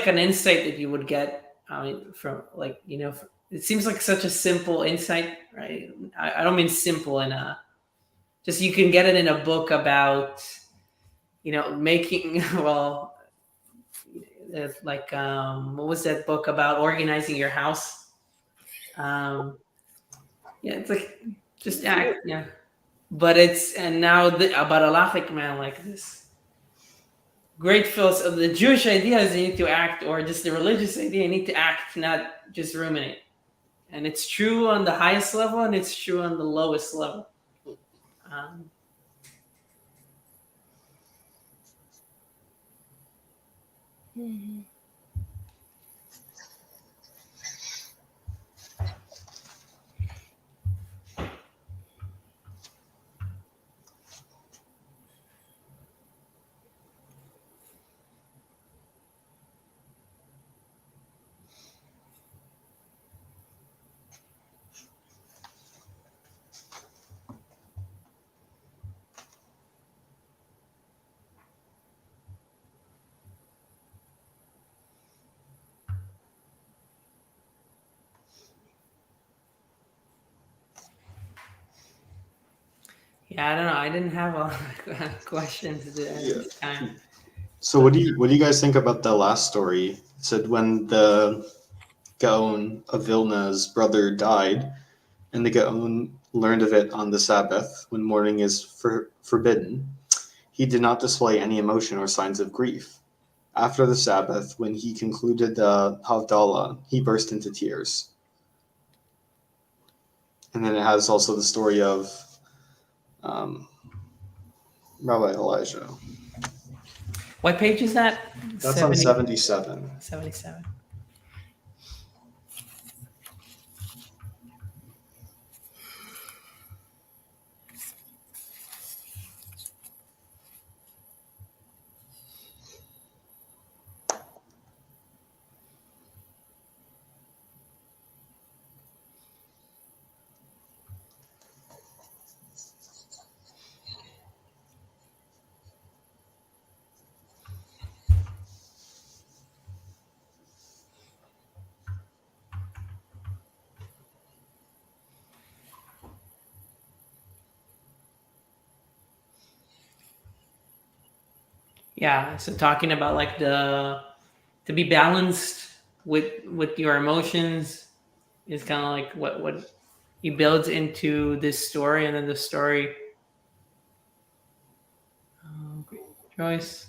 an insight that you would get from like it seems like such a simple insight, right? I don't mean simple in a just you can get it in a book about making like what was that book about organizing your house? It's like just act, but it's and now about a Halakhic man like this great philosophy of the Jewish idea is you need to act, or just the religious idea you need to act, not just ruminate. And it's true on the highest level, and it's true on the lowest level. I don't know. I didn't have a lot of questions at this time. So what do you guys think about the last story? It said when the Gaon of Vilna's brother died, and the Gaon learned of it on the Sabbath, when mourning is forbidden, he did not display any emotion or signs of grief. After the Sabbath, when he concluded the Havdalah, he burst into tears. And then it has also the story of Rabbi Elijah. What page is that? That's on 77. 77. So talking about like to be balanced with your emotions is kind of like what he builds into this story, and then the story. Joyce.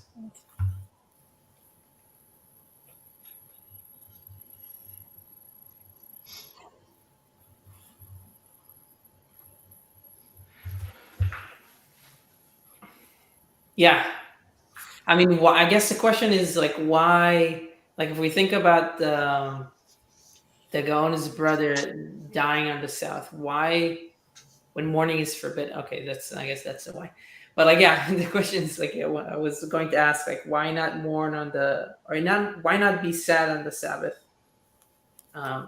I mean, I guess the question is like, why? Like, if we think about the Gaon's brother dying on the south, why, when mourning is forbidden? Okay, I guess that's the why. But like, the question is like, I was going to ask, like, why not mourn why not be sad on the Sabbath? I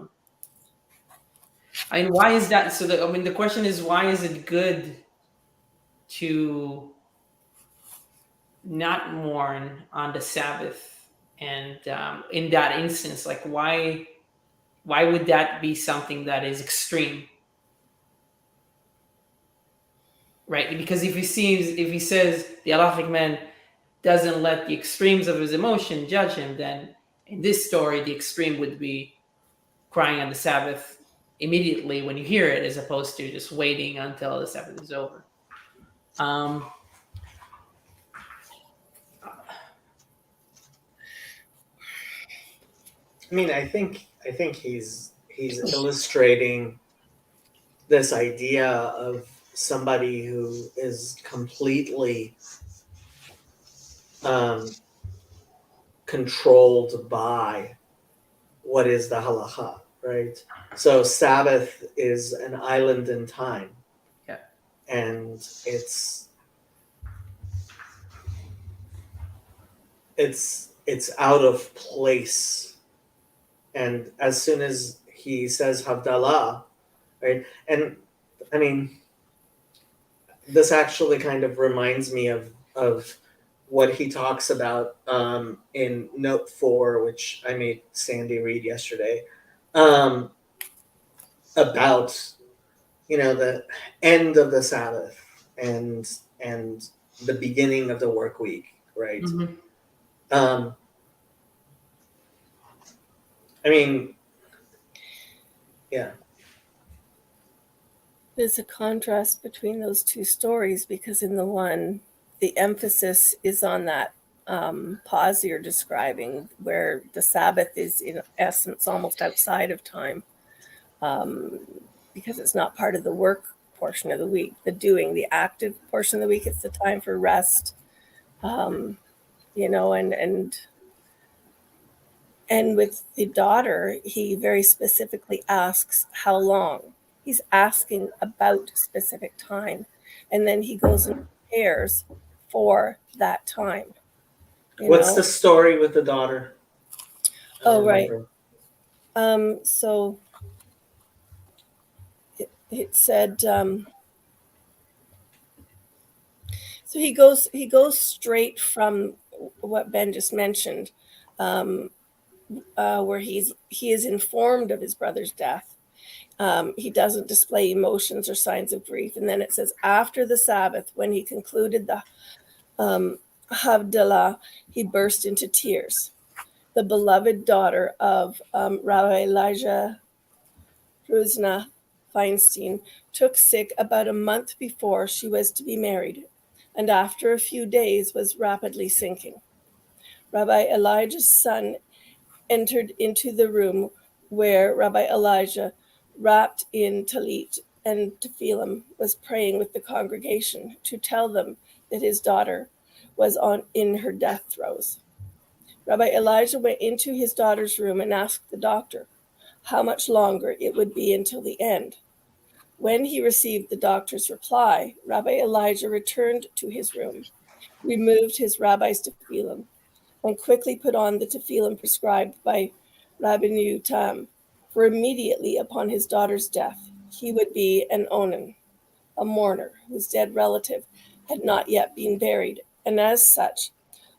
mean, why is that? So the question is, why is it good to not mourn on the Sabbath? And in that instance, like why would that be something that is extreme, right? Because if he says the Halakhic man doesn't let the extremes of his emotion judge him, then in this story, the extreme would be crying on the Sabbath immediately when you hear it, as opposed to just waiting until the Sabbath is over. I mean, I think he's illustrating this idea of somebody who is completely controlled by what is the halacha, right? So Sabbath is an island in time. Yeah. And it's out of place. And as soon as he says Havdalah, right? And I mean, this actually kind of reminds me of what he talks about in note 4, which I made Sandy read yesterday, about the end of the Sabbath and the beginning of the work week, right? Mm-hmm. I mean, yeah. There's a contrast between those two stories, because in the one, the emphasis is on that pause you're describing, where the Sabbath is in essence almost outside of time, because it's not part of the work portion of the week, the active portion of the week. It's the time for rest, and with the daughter, he very specifically asks how long. He's asking about specific time, and then he goes and prepares for that time. What's the story with the daughter? Oh, right. So it said. So he goes straight from what Ben just mentioned, where he is informed of his brother's death. He doesn't display emotions or signs of grief. And then it says, after the Sabbath, when he concluded the Havdalah, he burst into tears. The beloved daughter of Rabbi Elijah Ruzna Feinstein took sick about a month before she was to be married, and after a few days was rapidly sinking. Rabbi Elijah's son entered into the room where Rabbi Elijah, wrapped in talit and tefillin, was praying with the congregation to tell them that his daughter was in her death throes. Rabbi Elijah went into his daughter's room and asked the doctor how much longer it would be until the end. When he received the doctor's reply, Rabbi Elijah returned to his room, removed his rabbi's tefillin, and quickly put on the tefillin prescribed by Rabbeinu Tam, for immediately upon his daughter's death, he would be an onan, a mourner whose dead relative had not yet been buried, and as such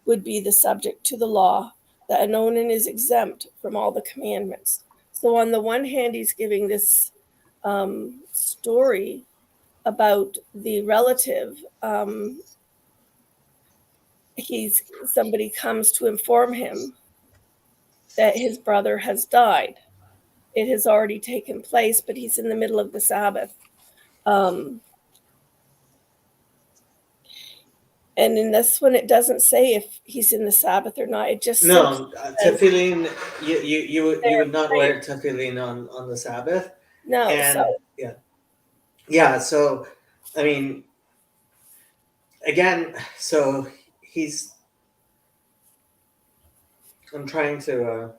would be the subject to the law that an onan is exempt from all the commandments. So on the one hand, he's giving this story about the relative. Somebody comes to inform him that his brother has died. It has already taken place, but he's in the middle of the Sabbath. And in this one, it doesn't say if he's in the Sabbath or not. It just tefillin. You would not wear tefillin on the Sabbath. No. Yeah. So, I mean, again, so he's. I'm trying to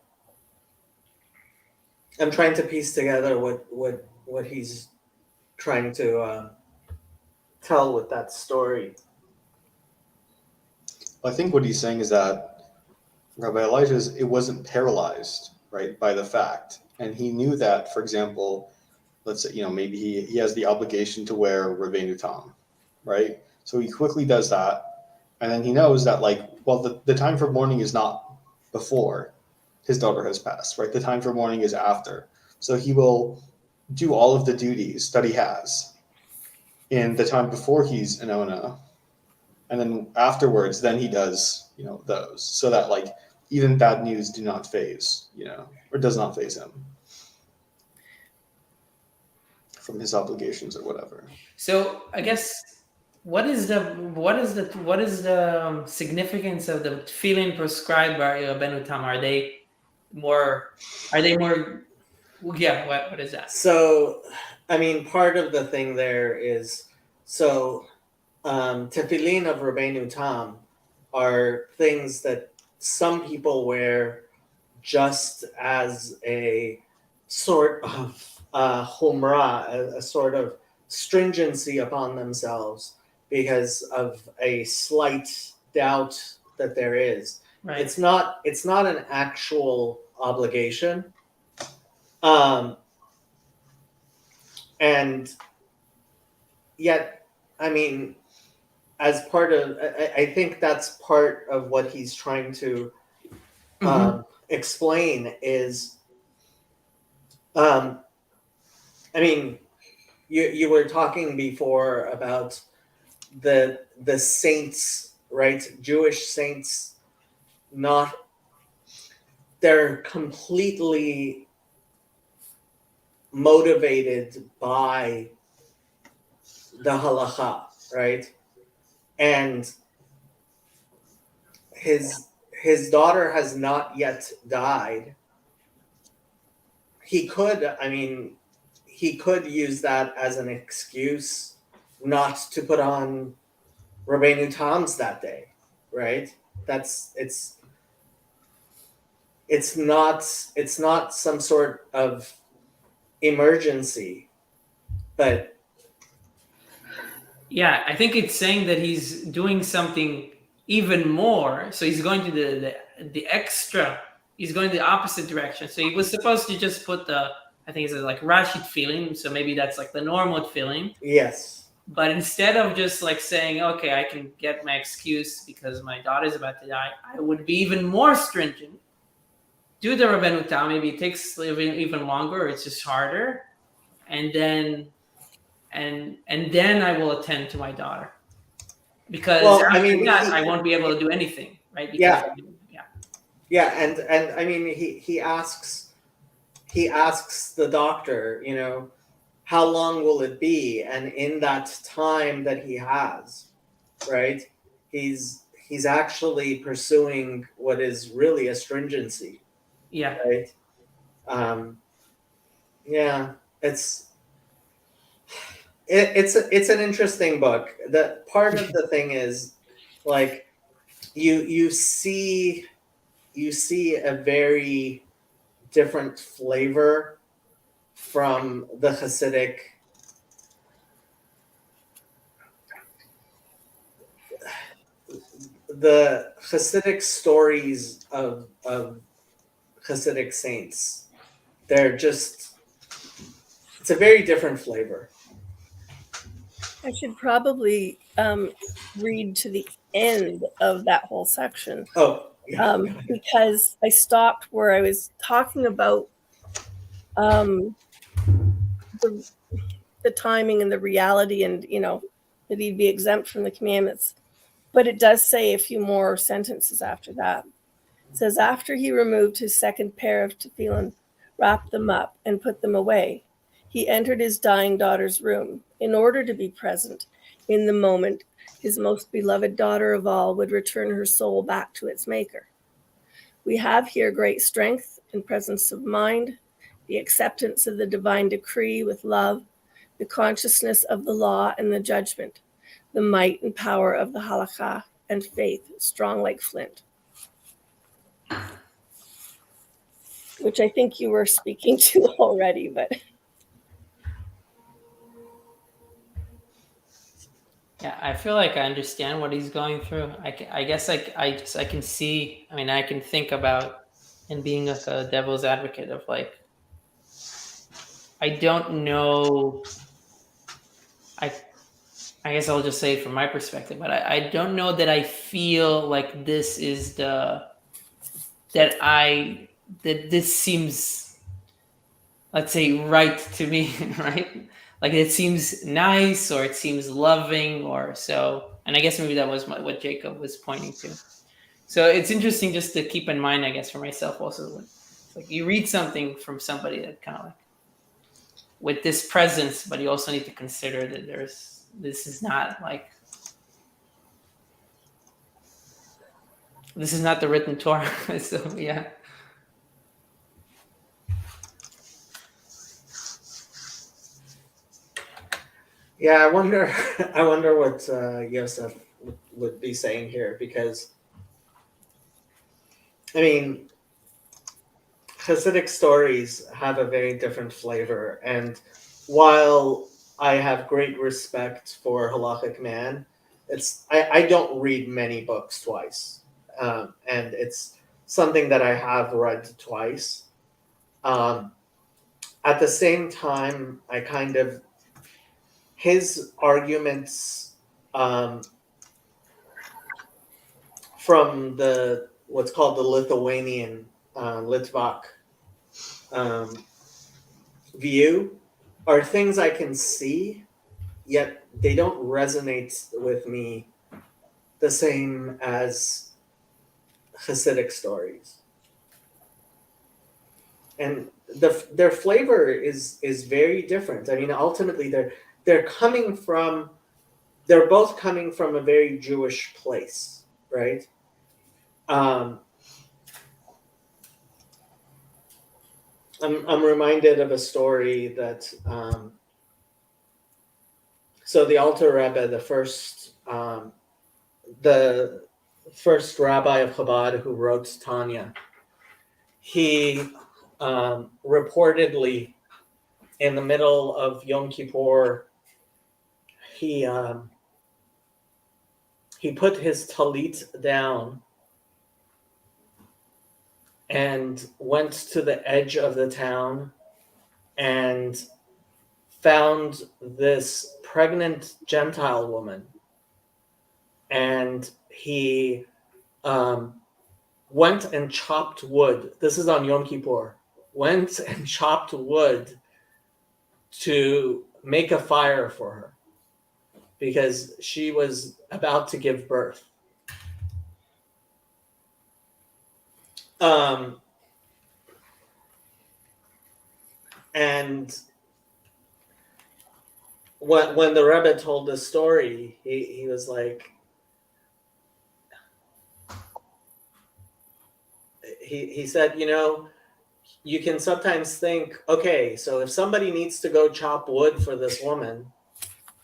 piece together what he's trying to tell with that story. I think what he's saying is that Rabbi Elijah, it wasn't paralyzed, right, by the fact. And he knew that, for example, let's say, maybe he has the obligation to wear Rabbeinu Tam, right? So he quickly does that. And then he knows that, the time for mourning is not before his daughter has passed, right? The time for mourning is after. So he will do all of the duties that he has in the time before he's an Ona, and then afterwards, then he does, those, so that like even bad news do not phase, or does not phase him from his obligations or whatever. So I guess what is the significance of the tefillin prescribed by Rabbeinu Tam? Are they more? Yeah. What is that? So, I mean, part of the thing there is tefillin of Rabbeinu Tam are things that some people wear just as a sort of humrah, a sort of stringency upon themselves because of a slight doubt that there is. Right. It's not an actual obligation. And yet, I mean, as part of, I think that's part of what he's trying to explain is, I mean, you were talking before about the saints, right? Jewish saints, they're completely motivated by the halakha, right? And his daughter has not yet died. He could use that as an excuse not to put on Rabbeinu Tam's that day, right? It's not some sort of emergency, but yeah, I think it's saying that he's doing something even more. So he's going to the extra. He's going the opposite direction. So he was supposed to just put I think it's like Rashid feeling. So maybe that's like the normal feeling. Yes. But instead of just like saying, okay, I can get my excuse because my daughter's about to die, I would be even more stringent. Do the Rabbeinu Tam. Maybe it takes even longer. Or it's just harder, and then I will attend to my daughter, because I won't be able to do anything, right? Because, and I mean he asks the doctor, how long will it be, and in that time that he has, right, he's actually pursuing what is really a stringency. Yeah. Right. It's an interesting book. The part of the thing is, like, you see a very different flavor from the Hasidic stories of Hasidic saints. It's a very different flavor. I should probably read to the end of that whole section. Oh, because I stopped where I was talking about the timing and the reality, and that he'd be exempt from the commandments. But it does say a few more sentences after that. It says, after he removed his second pair of tefillin, wrapped them up, and put them away, he entered his dying daughter's room in order to be present in the moment his most beloved daughter of all would return her soul back to its maker. We have here great strength and presence of mind, the acceptance of the divine decree with love, the consciousness of the law and the judgment, the might and power of the halakha, and faith strong like flint. Which I think you were speaking to already, but... Yeah, I feel like I understand what he's going through. I guess I can see. I mean, I can think about and being like a devil's advocate of like, I don't know. I guess I'll just say it from my perspective, but I don't know that I feel like this is that this seems, let's say, right to me, right? Like it seems nice or it seems loving or so. And I guess maybe that was what Jacob was pointing to. So it's interesting just to keep in mind, I guess, for myself also. It's like you read something from somebody that kind of like with this presence, but you also need to consider that this is not the written Torah. So yeah. Yeah, I wonder what Yosef would be saying here, because I mean, Hasidic stories have a very different flavor, and while I have great respect for Halakhic Man, I don't read many books twice, and it's something that I have read twice. At the same time, I kind of his arguments from the what's called the Lithuanian Litvak view are things I can see, yet they don't resonate with me the same as Hasidic stories. And their flavor is very different. I mean, ultimately, they're both coming from a very Jewish place, right? I'm reminded of a story that so the Alter Rebbe, the first rabbi of Chabad who wrote Tanya, he reportedly in the middle of Yom Kippur, he put his talit down and went to the edge of the town and found this pregnant Gentile woman, and he went and chopped wood. This is on Yom Kippur. Went and chopped wood to make a fire for her because she was about to give birth. And when the Rebbe told the story, he was like, he said, you can sometimes think, okay, so if somebody needs to go chop wood for this woman,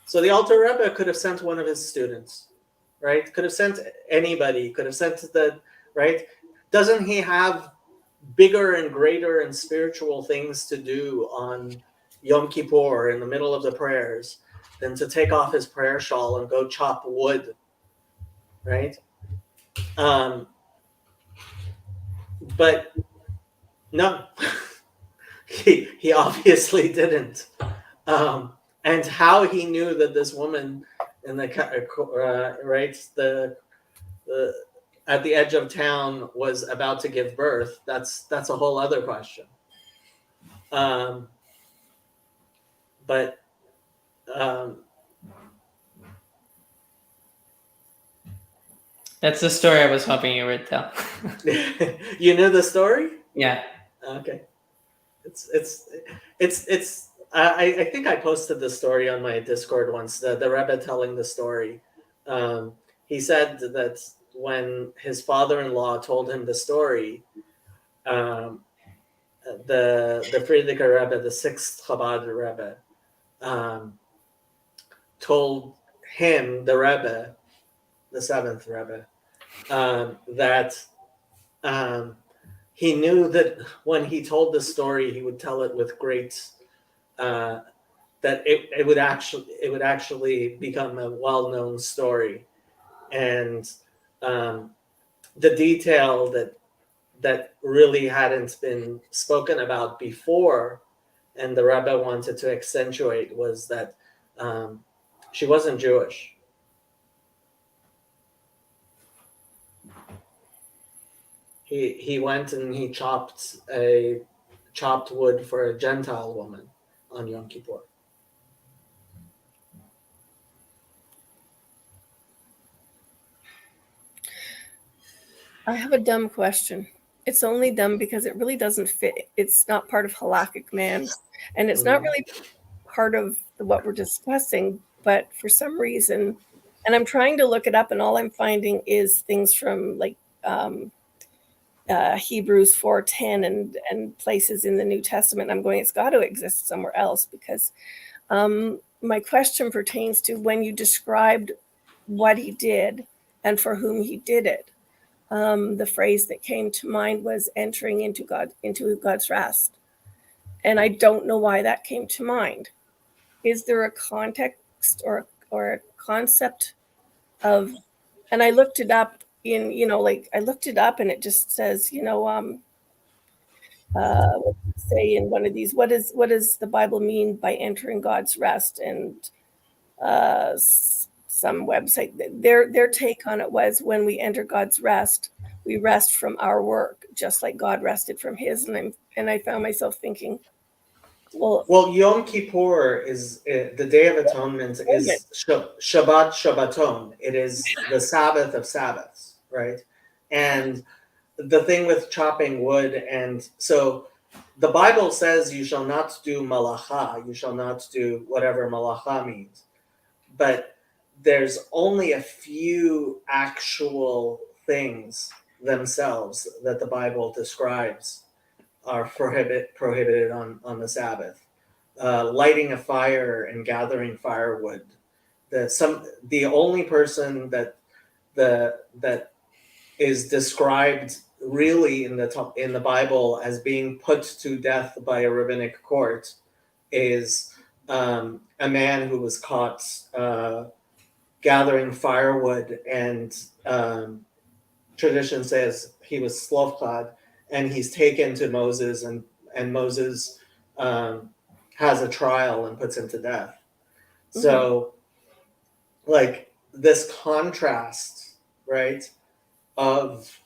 so the Alter Rebbe could have sent one of his students, right? Could have sent anybody, could have sent right? Doesn't he have bigger and greater and spiritual things to do on Yom Kippur in the middle of the prayers than to take off his prayer shawl and go chop wood, right? But no, he obviously didn't. And how he knew that this woman in the at the edge of town was about to give birth, that's a whole other question. But that's the story I was hoping you would tell. You knew the story? Yeah. Okay. It's I think I posted the story on my Discord once, the Rebbe telling the story. He said that when his father-in-law told him the story, the Frierdiker Rebbe, the sixth Chabad Rebbe, told him, the Rebbe, the seventh Rebbe, that he knew that when he told the story, he would tell it with great, that it would actually become a well-known story, and the detail that really hadn't been spoken about before, and the Rebbe wanted to accentuate, was that she wasn't Jewish. He went and he chopped wood for a Gentile woman on Yom Kippur. I have a dumb question. It's only dumb because it really doesn't fit. It's not part of Halakhic Man, and it's not really part of what we're discussing. But for some reason, and I'm trying to look it up, and all I'm finding is things from like Hebrews 4:10 and places in the New Testament. I'm going, it's got to exist somewhere else because my question pertains to when you described what he did and for whom he did it. The phrase that came to mind was entering into God's rest, and I don't know why that came to mind. Is there a context or a concept of? And I looked it up in I looked it up and it just says say in one of these, what does the Bible mean by entering God's rest? And some website, their take on it was, when we enter God's rest, we rest from our work, just like God rested from his. And I found myself thinking, well, Yom Kippur is the Day of Atonement is Shabbat Shabbaton. It is the Sabbath of Sabbaths, right? And the thing with chopping wood, and so the Bible says you shall not do malacha, you shall not do whatever malacha means, but there's only a few actual things themselves that the Bible describes are prohibited on the Sabbath. Lighting a fire and gathering firewood. The only person that is described really in the Bible as being put to death by a rabbinic court is a man who was caught gathering firewood, and tradition says he was Soloveitchik, and he's taken to Moses, and Moses has a trial and puts him to death. Mm-hmm. So, like, this contrast, right, of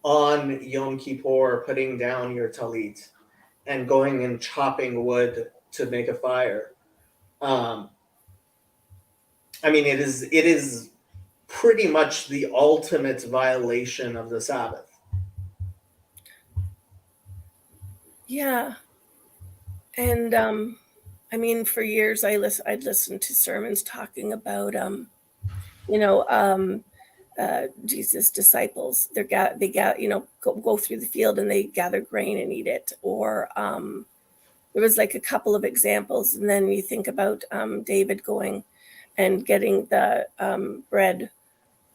on Yom Kippur putting down your talit and going and chopping wood to make a fire. I mean, it is pretty much the ultimate violation of the Sabbath. Yeah. And I mean, for years I'd listened to sermons talking about Jesus' disciples. They go through the field and they gather grain and eat it. Or there was like a couple of examples, and then you think about David going and getting the bread,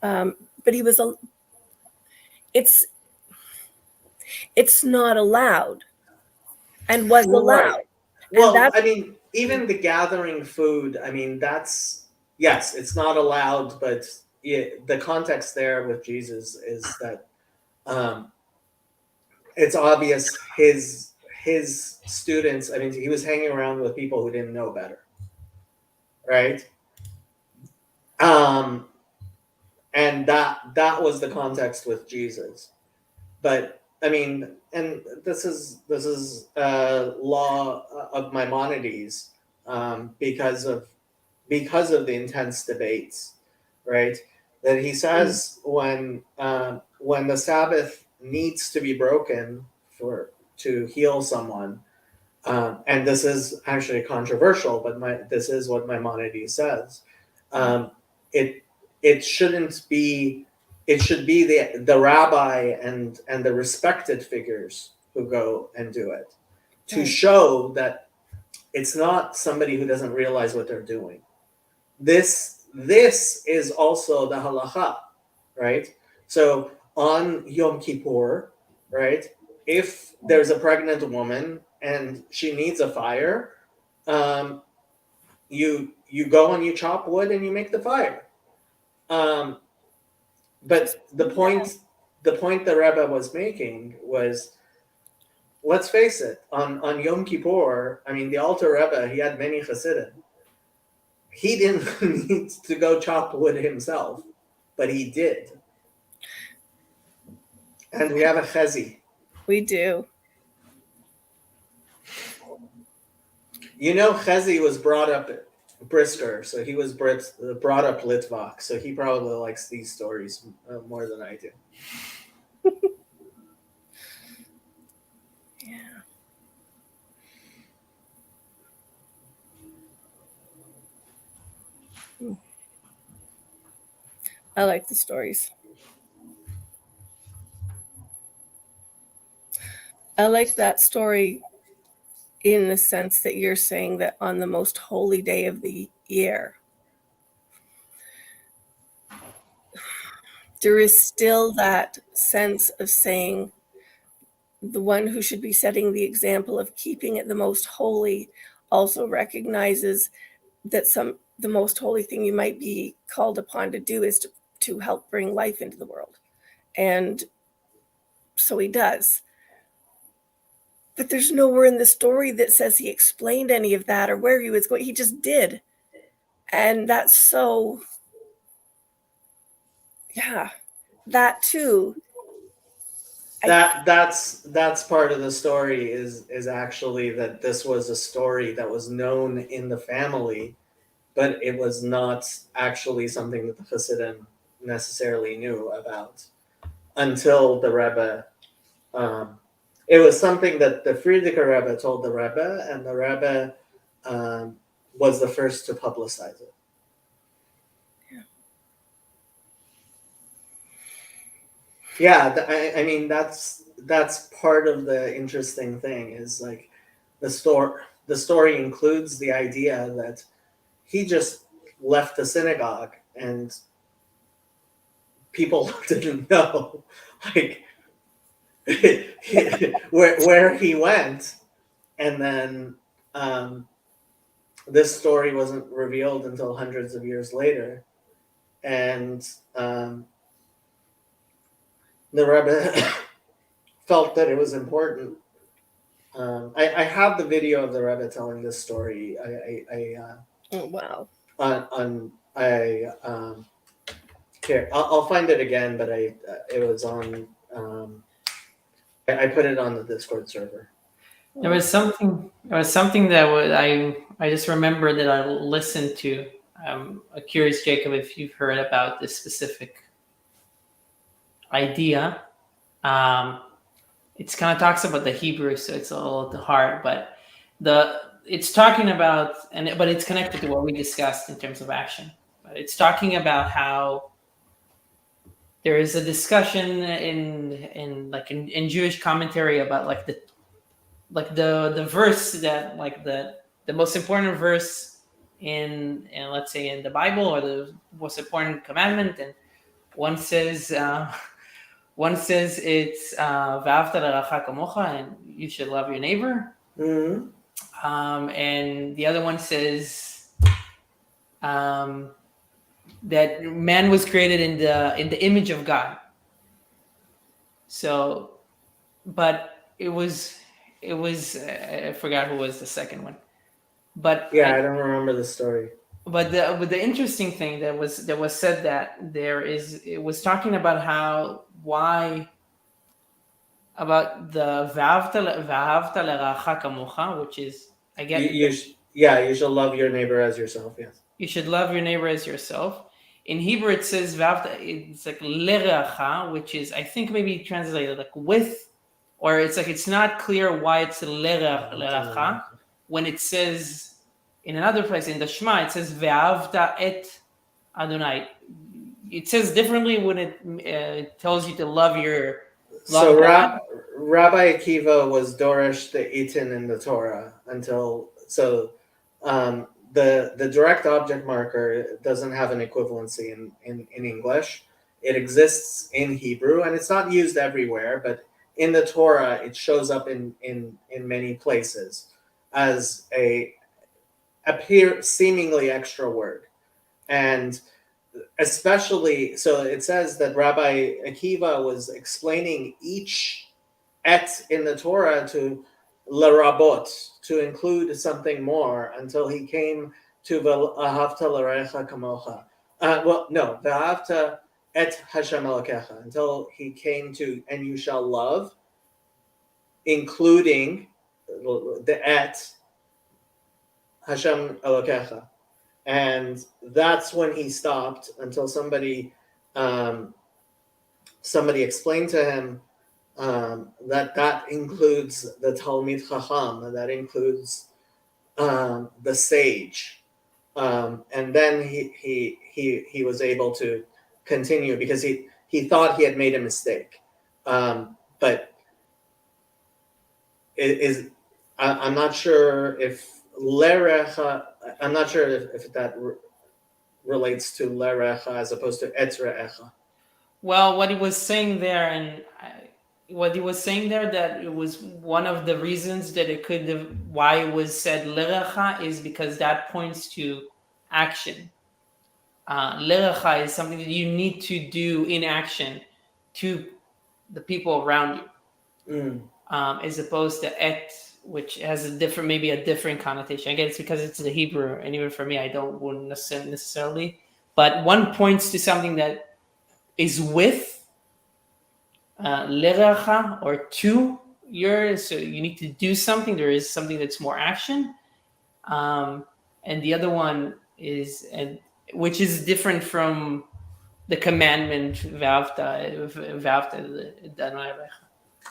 but he was it's not allowed, and was allowed. Right. Well, I mean, even the gathering food, I mean, yes, it's not allowed, but the context there with Jesus is that it's obvious his students, I mean, he was hanging around with people who didn't know better, right? And that was the context with Jesus. But I mean, and this is law of Maimonides, because of the intense debates, right? That he says when the Sabbath needs to be broken to heal someone, and this is actually controversial, but this is what Maimonides says. It shouldn't be. It should be the rabbi and the respected figures who go and do it, to show that it's not somebody who doesn't realize what they're doing. This is also the halacha, right? So on Yom Kippur, right, if there's a pregnant woman and she needs a fire, you go and you chop wood and you make the fire. But the point the Rebbe was making was, let's face it, on Yom Kippur, I mean, the Alter Rebbe, he had many Hasidim. He didn't need to go chop wood himself, but he did. And we have a Chezi. We do. You know, Chezi was brought up Brisker, so he was brought up Litvak, so he probably likes these stories more than I do. Yeah. I like the stories. I like that story in the sense that you're saying that on the most holy day of the year, there is still that sense of saying the one who should be setting the example of keeping it the most holy also recognizes that the most holy thing you might be called upon to do is to help bring life into the world. And so he does. But there's nowhere in the story that says he explained any of that or where he was going. He just did. And that's so, yeah, that too. That's part of the story is actually that this was a story that was known in the family, but it was not actually something that the Hasidim necessarily knew about until the Rebbe. It was something that the Frierdiker Rebbe told the Rebbe, and the Rebbe was the first to publicize it. Yeah, I mean that's part of the interesting thing is like the story includes the idea that he just left the synagogue and people didn't know like where he went, and then this story wasn't revealed until hundreds of years later, and the Rebbe felt that it was important. I have the video of the Rebbe telling this story. Oh, wow. Here I'll find it again, but it was on. I put it on the Discord server. There was something that I just remember that I listened to. I'm curious, Jacob, if you've heard about this specific idea. It's kind of talks about the Hebrew, so it's a little hard, but it's talking about but it's connected to what we discussed in terms of action. But it's talking about how there is a discussion in Jewish commentary about the verse that the most important verse in let's say in the Bible, or the most important commandment, and one says it's "V'ahavta l'racha kamocha," and you should love your neighbor. Mm-hmm. And the other one says that man was created in the image of God. So, but it was I forgot who was the second one, but yeah, I don't remember the story. But the interesting thing that was said that it was talking about about the v'ahavta l'racha kamocha, which is I get you should love your neighbor as yourself. Yes, you should love your neighbor as yourself. In Hebrew, it says v'ahavta. It's like l'racha, which is I think maybe translated like with, or it's like it's not clear why it's l'racha when it says. In another place in the Shema, it says "Ve'avta et Adonai." It says differently when it tells you to love your. So Rabbi Akiva was Dorish the Itin in the Torah until the direct object marker doesn't have an equivalency in English. It exists in Hebrew and it's not used everywhere, but in the Torah it shows up in many places as a seemingly extra word. And especially, so it says that Rabbi Akiva was explaining each et in the Torah to l'rabot, to include something more, until he came to v'ahavta l'recha kamocha. V'ahavta et Hashem Elokecha, until he came to and you shall love, including the et Hashem Elokecha. And that's when he stopped until somebody explained to him that includes the Talmid Chacham, that includes the sage, and then he was able to continue because he thought he had made a mistake, but I'm not sure if lerecha. I'm not sure if that relates to lerecha as opposed to etrecha. Well, what he was saying there, that it was one of the reasons that it could have, why it was said lerecha, is because that points to action. Lerecha is something that you need to do in action to the people around you, as opposed to et, which has maybe a different connotation. Again, it's because it's the Hebrew, and even for me, wouldn't necessarily. But one points to something that is with lerecha, or to yours, so you need to do something. There is something that's more action, and the other one is, which is different from the commandment v'ahavta.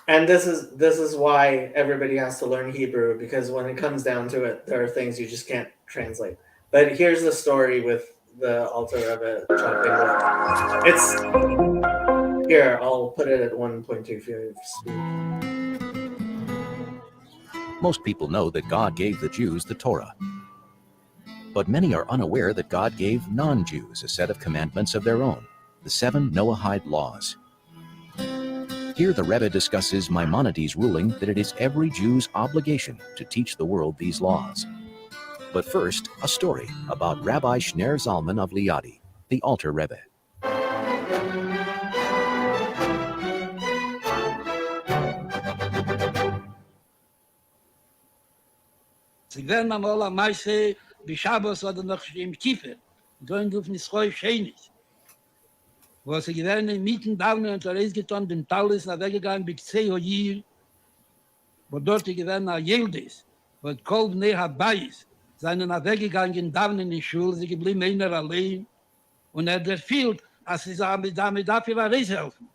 And this is why everybody has to learn Hebrew, because when it comes down to it, there are things you just can't translate. But here's the story with the Alter Rebbe chopping wood. It's here. I'll put it at 1.2 if you have speed. Most people know that God gave the Jews the Torah. But many are unaware that God gave non-Jews a set of commandments of their own, the 7 Noahide laws. Here the Rebbe discusses Maimonides' ruling that it is every Jew's obligation to teach the world these laws. But first, a story about Rabbi Shner Zalman of Liadi, the Alter Rebbe. Sie werden einmal am meisten wie Schabbos oder noch im Kiefer. Gehen durch ein Schoi Schönes. Wo sie gewähren in Mieten Daunen und er ist getan, den Talis nach weggegangen bis 10 Jahre, wo dort die gewähren nach Yildiz, wo es Kolb näher bei ist, seien nach weggegangen in Daunen in die Schule, sie geblieben einer allein, und der fehlt, als sie damit dafür helfen.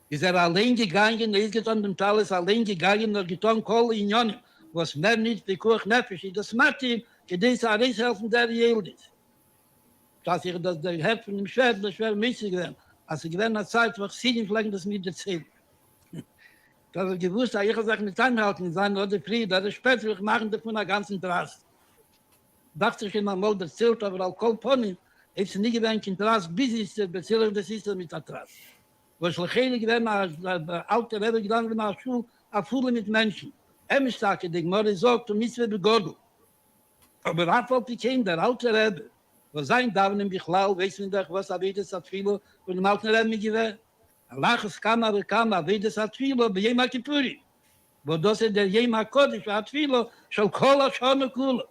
Ist allein gegangen, er ist getan, den Talis allein gegangen, er getan, Kol in Jonim, was mehr nicht wie Kuch Nefesh, das macht ihm, gedeiß helfen der Yildiz. Dass ich das der Herz von dem schwer mäßig werden. Als ich gewähne eine Zeit, wo ich sie vielleicht das mit erzählen. Dass ich gewusst habe, ich habe gesagt, nicht einhalten sein, oder Frieden, oder später will ich machen davon einen ganzen Drast. Dachte ich immer mal, das zählt, aber auch Kolponim, ist nie gewähnt in Drast, bis ich das bezähle, das ist mit der Drast. Wo ich lechene gewähne, der alte Rebbe gegangen nach der Schule, erfüllen mit Menschen. Ich sage, die Gmorre sagt, du misst wir begonnen. Aber hat die Kinder, der alte Rebbe, wo sein Davon im Bichlal, weiß man doch, was Avedes hat viele, und im alten Rebbe gewähnt. Allahs kam, Avedes hat viele, bei Yom Kippuri. Wo das der Yom HaKodesh hat viele, schon Kola, schon Kula.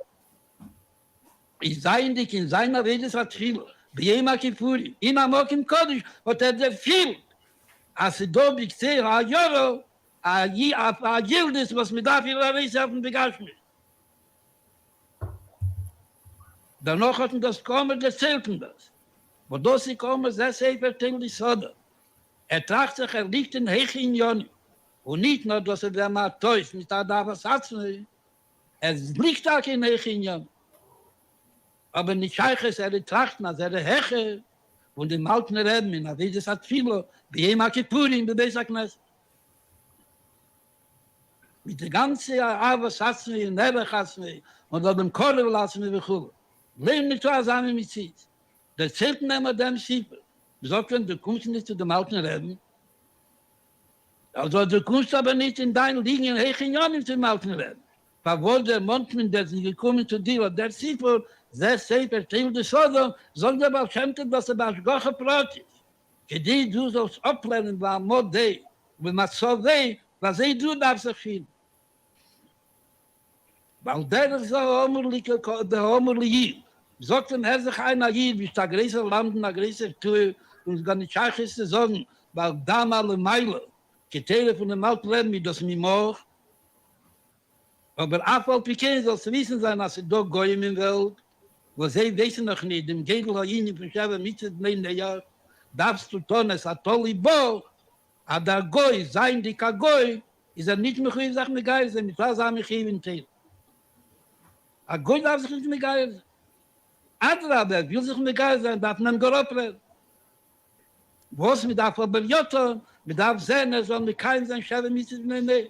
Ich sei dich in seiner Avedes hat viele, bei Yom Kippuri. In Amok im Kodesh hat der viel. Als do bikzer a Joro, a Yildiz, was mit dafür Avedes haben begashmet. Danach hatten das Kommen erzählten das. Wo das sie kommen, sehr selber die Soda. Tracht sich, liegt in Hechin Joni. Und nicht nur, dass der mal täuscht, mit der da was hat. Liegt auch in Hechin Joni. Aber nicht scheiches, tracht nach der Heche. Und im alten Reben, in der Wedes hat viele, wie Yom Kippuri in der Besaknes. Mit der ganzen Avos hat sie, Nebech hat sie, und auf dem Korrevel hat sie mir bekommen. Leben nicht zusammen mit sich. Der zählt immer dem Schiebe. Sagt, wenn du kommst nicht zu dem alten Reben, also du kommst aber nicht in deinen Liegen in Hechen Jahren zum alten Reben. Weil der Mondmann, der sie gekommen zu dir, der sieht wohl, sehr safe, erzählt die Sodom, sagt aber schämt, dass bei Goche Brot ist. Die du sollst ablernen, war Modei, wenn man so weh, was du darfst erschien. Weil der ist so homerlich, sagt dem Herr sich einer hier, wie der größere Land, der größere Tür, und gar nicht schach ist zu sagen, weil damals Meile, geteilt von dem alten Leben, wie das Mimor, Aber Afal Piquet soll zu wissen sein, als da Goyim in Welt, wo sie wissen noch nicht, im Gegel Haini von Sheva Mitzvah Jahr, darfst du tun, es hat Tolli Bo, a der Goy, sein die Kagoy, ist nicht mehr Chiv, sag mir geil, mit was haben Chiv in Teil. A Goy darf sich nicht mehr geil sein. Adrabe, will sich mehr geil sein, darf man geropren. Was mit darf aber Joton, mit darf sehen, soll mit keinem sein Sheva Mitzvah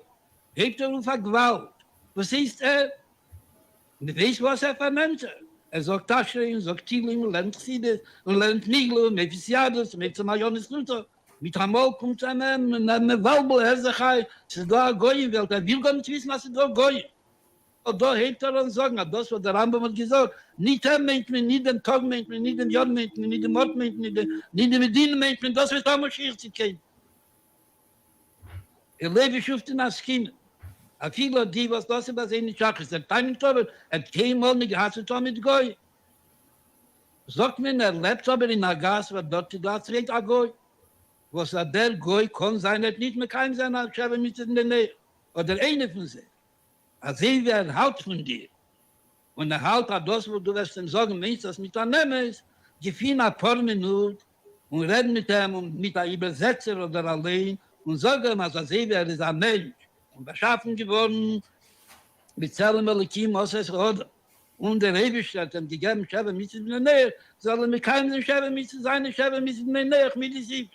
hebt auf Gewalt. Was ist er? Und weiß, was für Menschen. Sagt Taschrin, sagt Tilim, lernt Chsides, und lernt Niglo, Mephisiades, mit Zamayonis Luther. Mit Hamol kommt er mit einem Walbel, Herzachai, es ist da ein Goy-Welt. Will gar nicht wissen, was ist da Goy. Und da hebt und sagen, das, was der Rambam hat gesagt, nicht er meint mir, nicht den Tag meint mir, nicht den Jahr meint mir, nicht den Mord meint mir, nicht den Medina meint mir, das wird damals schwierig zu kennen. Lebe schufte nach Schienen. A viele die was das über seine Sache ist, dann Tobe, mal nicht gehasst mit Goy. Sagt mir, lebt aber in der Gas, was dort das redet a Goy. Was der Goy kann sein, nicht mehr kein seiner Schäbe mit in der Nähe. Oder eine von sie. Als sie werden Haut von dir. Und der Haut hat das, wo du wirst ihm sagen, Mensch, das mit der Nehme ist, gefühlt ein paar Minuten und reden mit ihm und mit einem Übersetzer oder allein und sagen, also sie werden ist ein Mensch. Und beschaffen geworden mit Zellen Elikim aus es Roda. Und der Rebestadt hat gegeben, Schäbe mit in der Nähe, sollen mit keinem Schäbe mit seine Schäbe mit in der Nähe, mit die Sieg.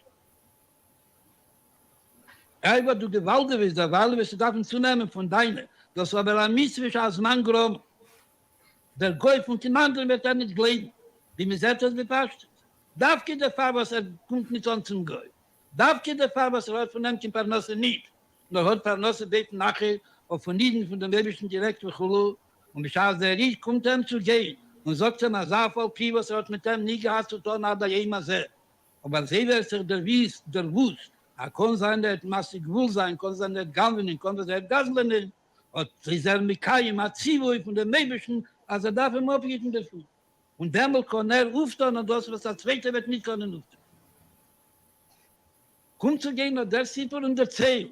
Aber du Gewalde bist, der Wahl wirst du davon zunehmen von deiner. Das war aber ein Mitzwisch als Mann geräumt. Der Goy von den anderen wird er nicht glauben, wie mir selbst das bepasst. Darf geht der Fall, was kommt nicht an zum Goy. Darf geht der Fall, was hat von dem Kimparnasse nicht. Nur hat Parnasse beten nachher auf von Nieden von dem Lebischen Direktor Chulu und ich habe sehr richtig, kommt ihm zu gehen und sagt ihm, voll Pivas, hat mit dem nie gehabt zu tun, hat er immer sehr. Aber sie wird sich der Wust, kann sein, der massig wohl sein, kann sein, der Galvinin, kann sein, der Gaslinin, und sie sagen, mit keinem hat Zivoi von dem Lebischen, also darf ihm aufgeben dafür. Und damit kann ruft dann, und das, was der Zweite wird nicht können rufen. Kommt zu gehen, und der sieht und der Zeh.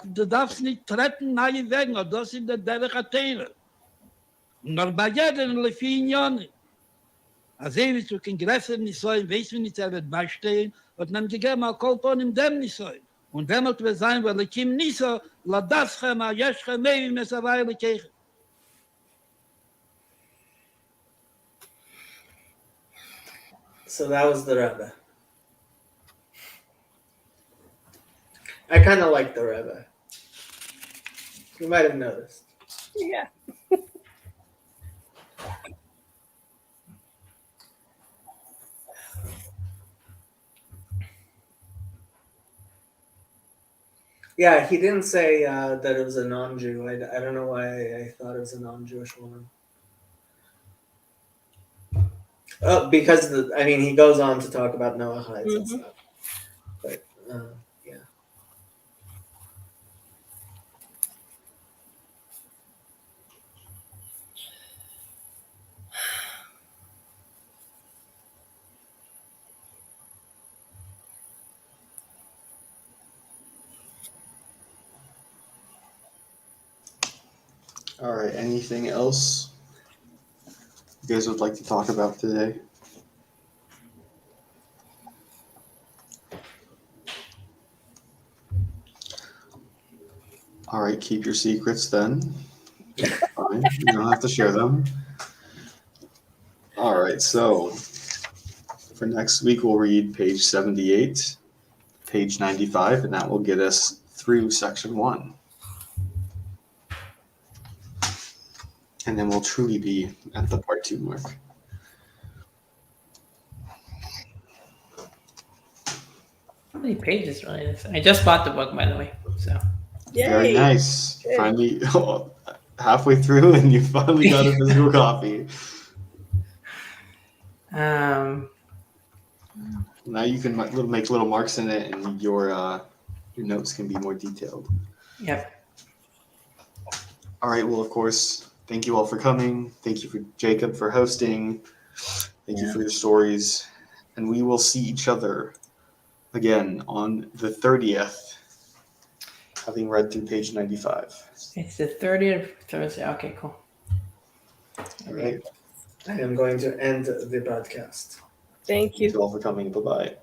Du darfst nicht treten, neue Wegen, das sind der Derech. Nur bei jedem Lefinion. Also wie zu Kongressen nicht so, weiß wie nicht, er wird beistehen, und dann gegeben, Kolpon im Dem nicht so. Und dem wird wir sein, weil ich ihm nicht so, la das Chema, Jeschche, Mevi, Mesawai, Keche. So that was the Rebbe. I kind of like the Rebbe. You might have noticed. Yeah. Yeah, he didn't say that it was a non-Jew. I don't know why I thought it was a non-Jewish woman. Oh, because he goes on to talk about Noahides and stuff. But yeah. All right, anything else you guys would like to talk about today? All right, keep your secrets then. Fine, you don't have to share them. All right, so for next week, we'll read page 78, page 95, and that will get us through section 1. And then we'll truly be at the part 2 mark. How many pages really is? I just bought the book, by the way. So Yay. Very nice. Good. Finally, halfway through, and you finally got a physical copy. Now you can make little marks in it, and your notes can be more detailed. Yep. All right. Well, of course, thank you all for coming. Thank you for Jacob for hosting. Thank you for your stories, and we will see each other again on the 30th having read through page 95. It's the 30th Thursday. Okay, cool. All right. I am going to end the broadcast. Thank you. Thank you all for coming. Bye-bye.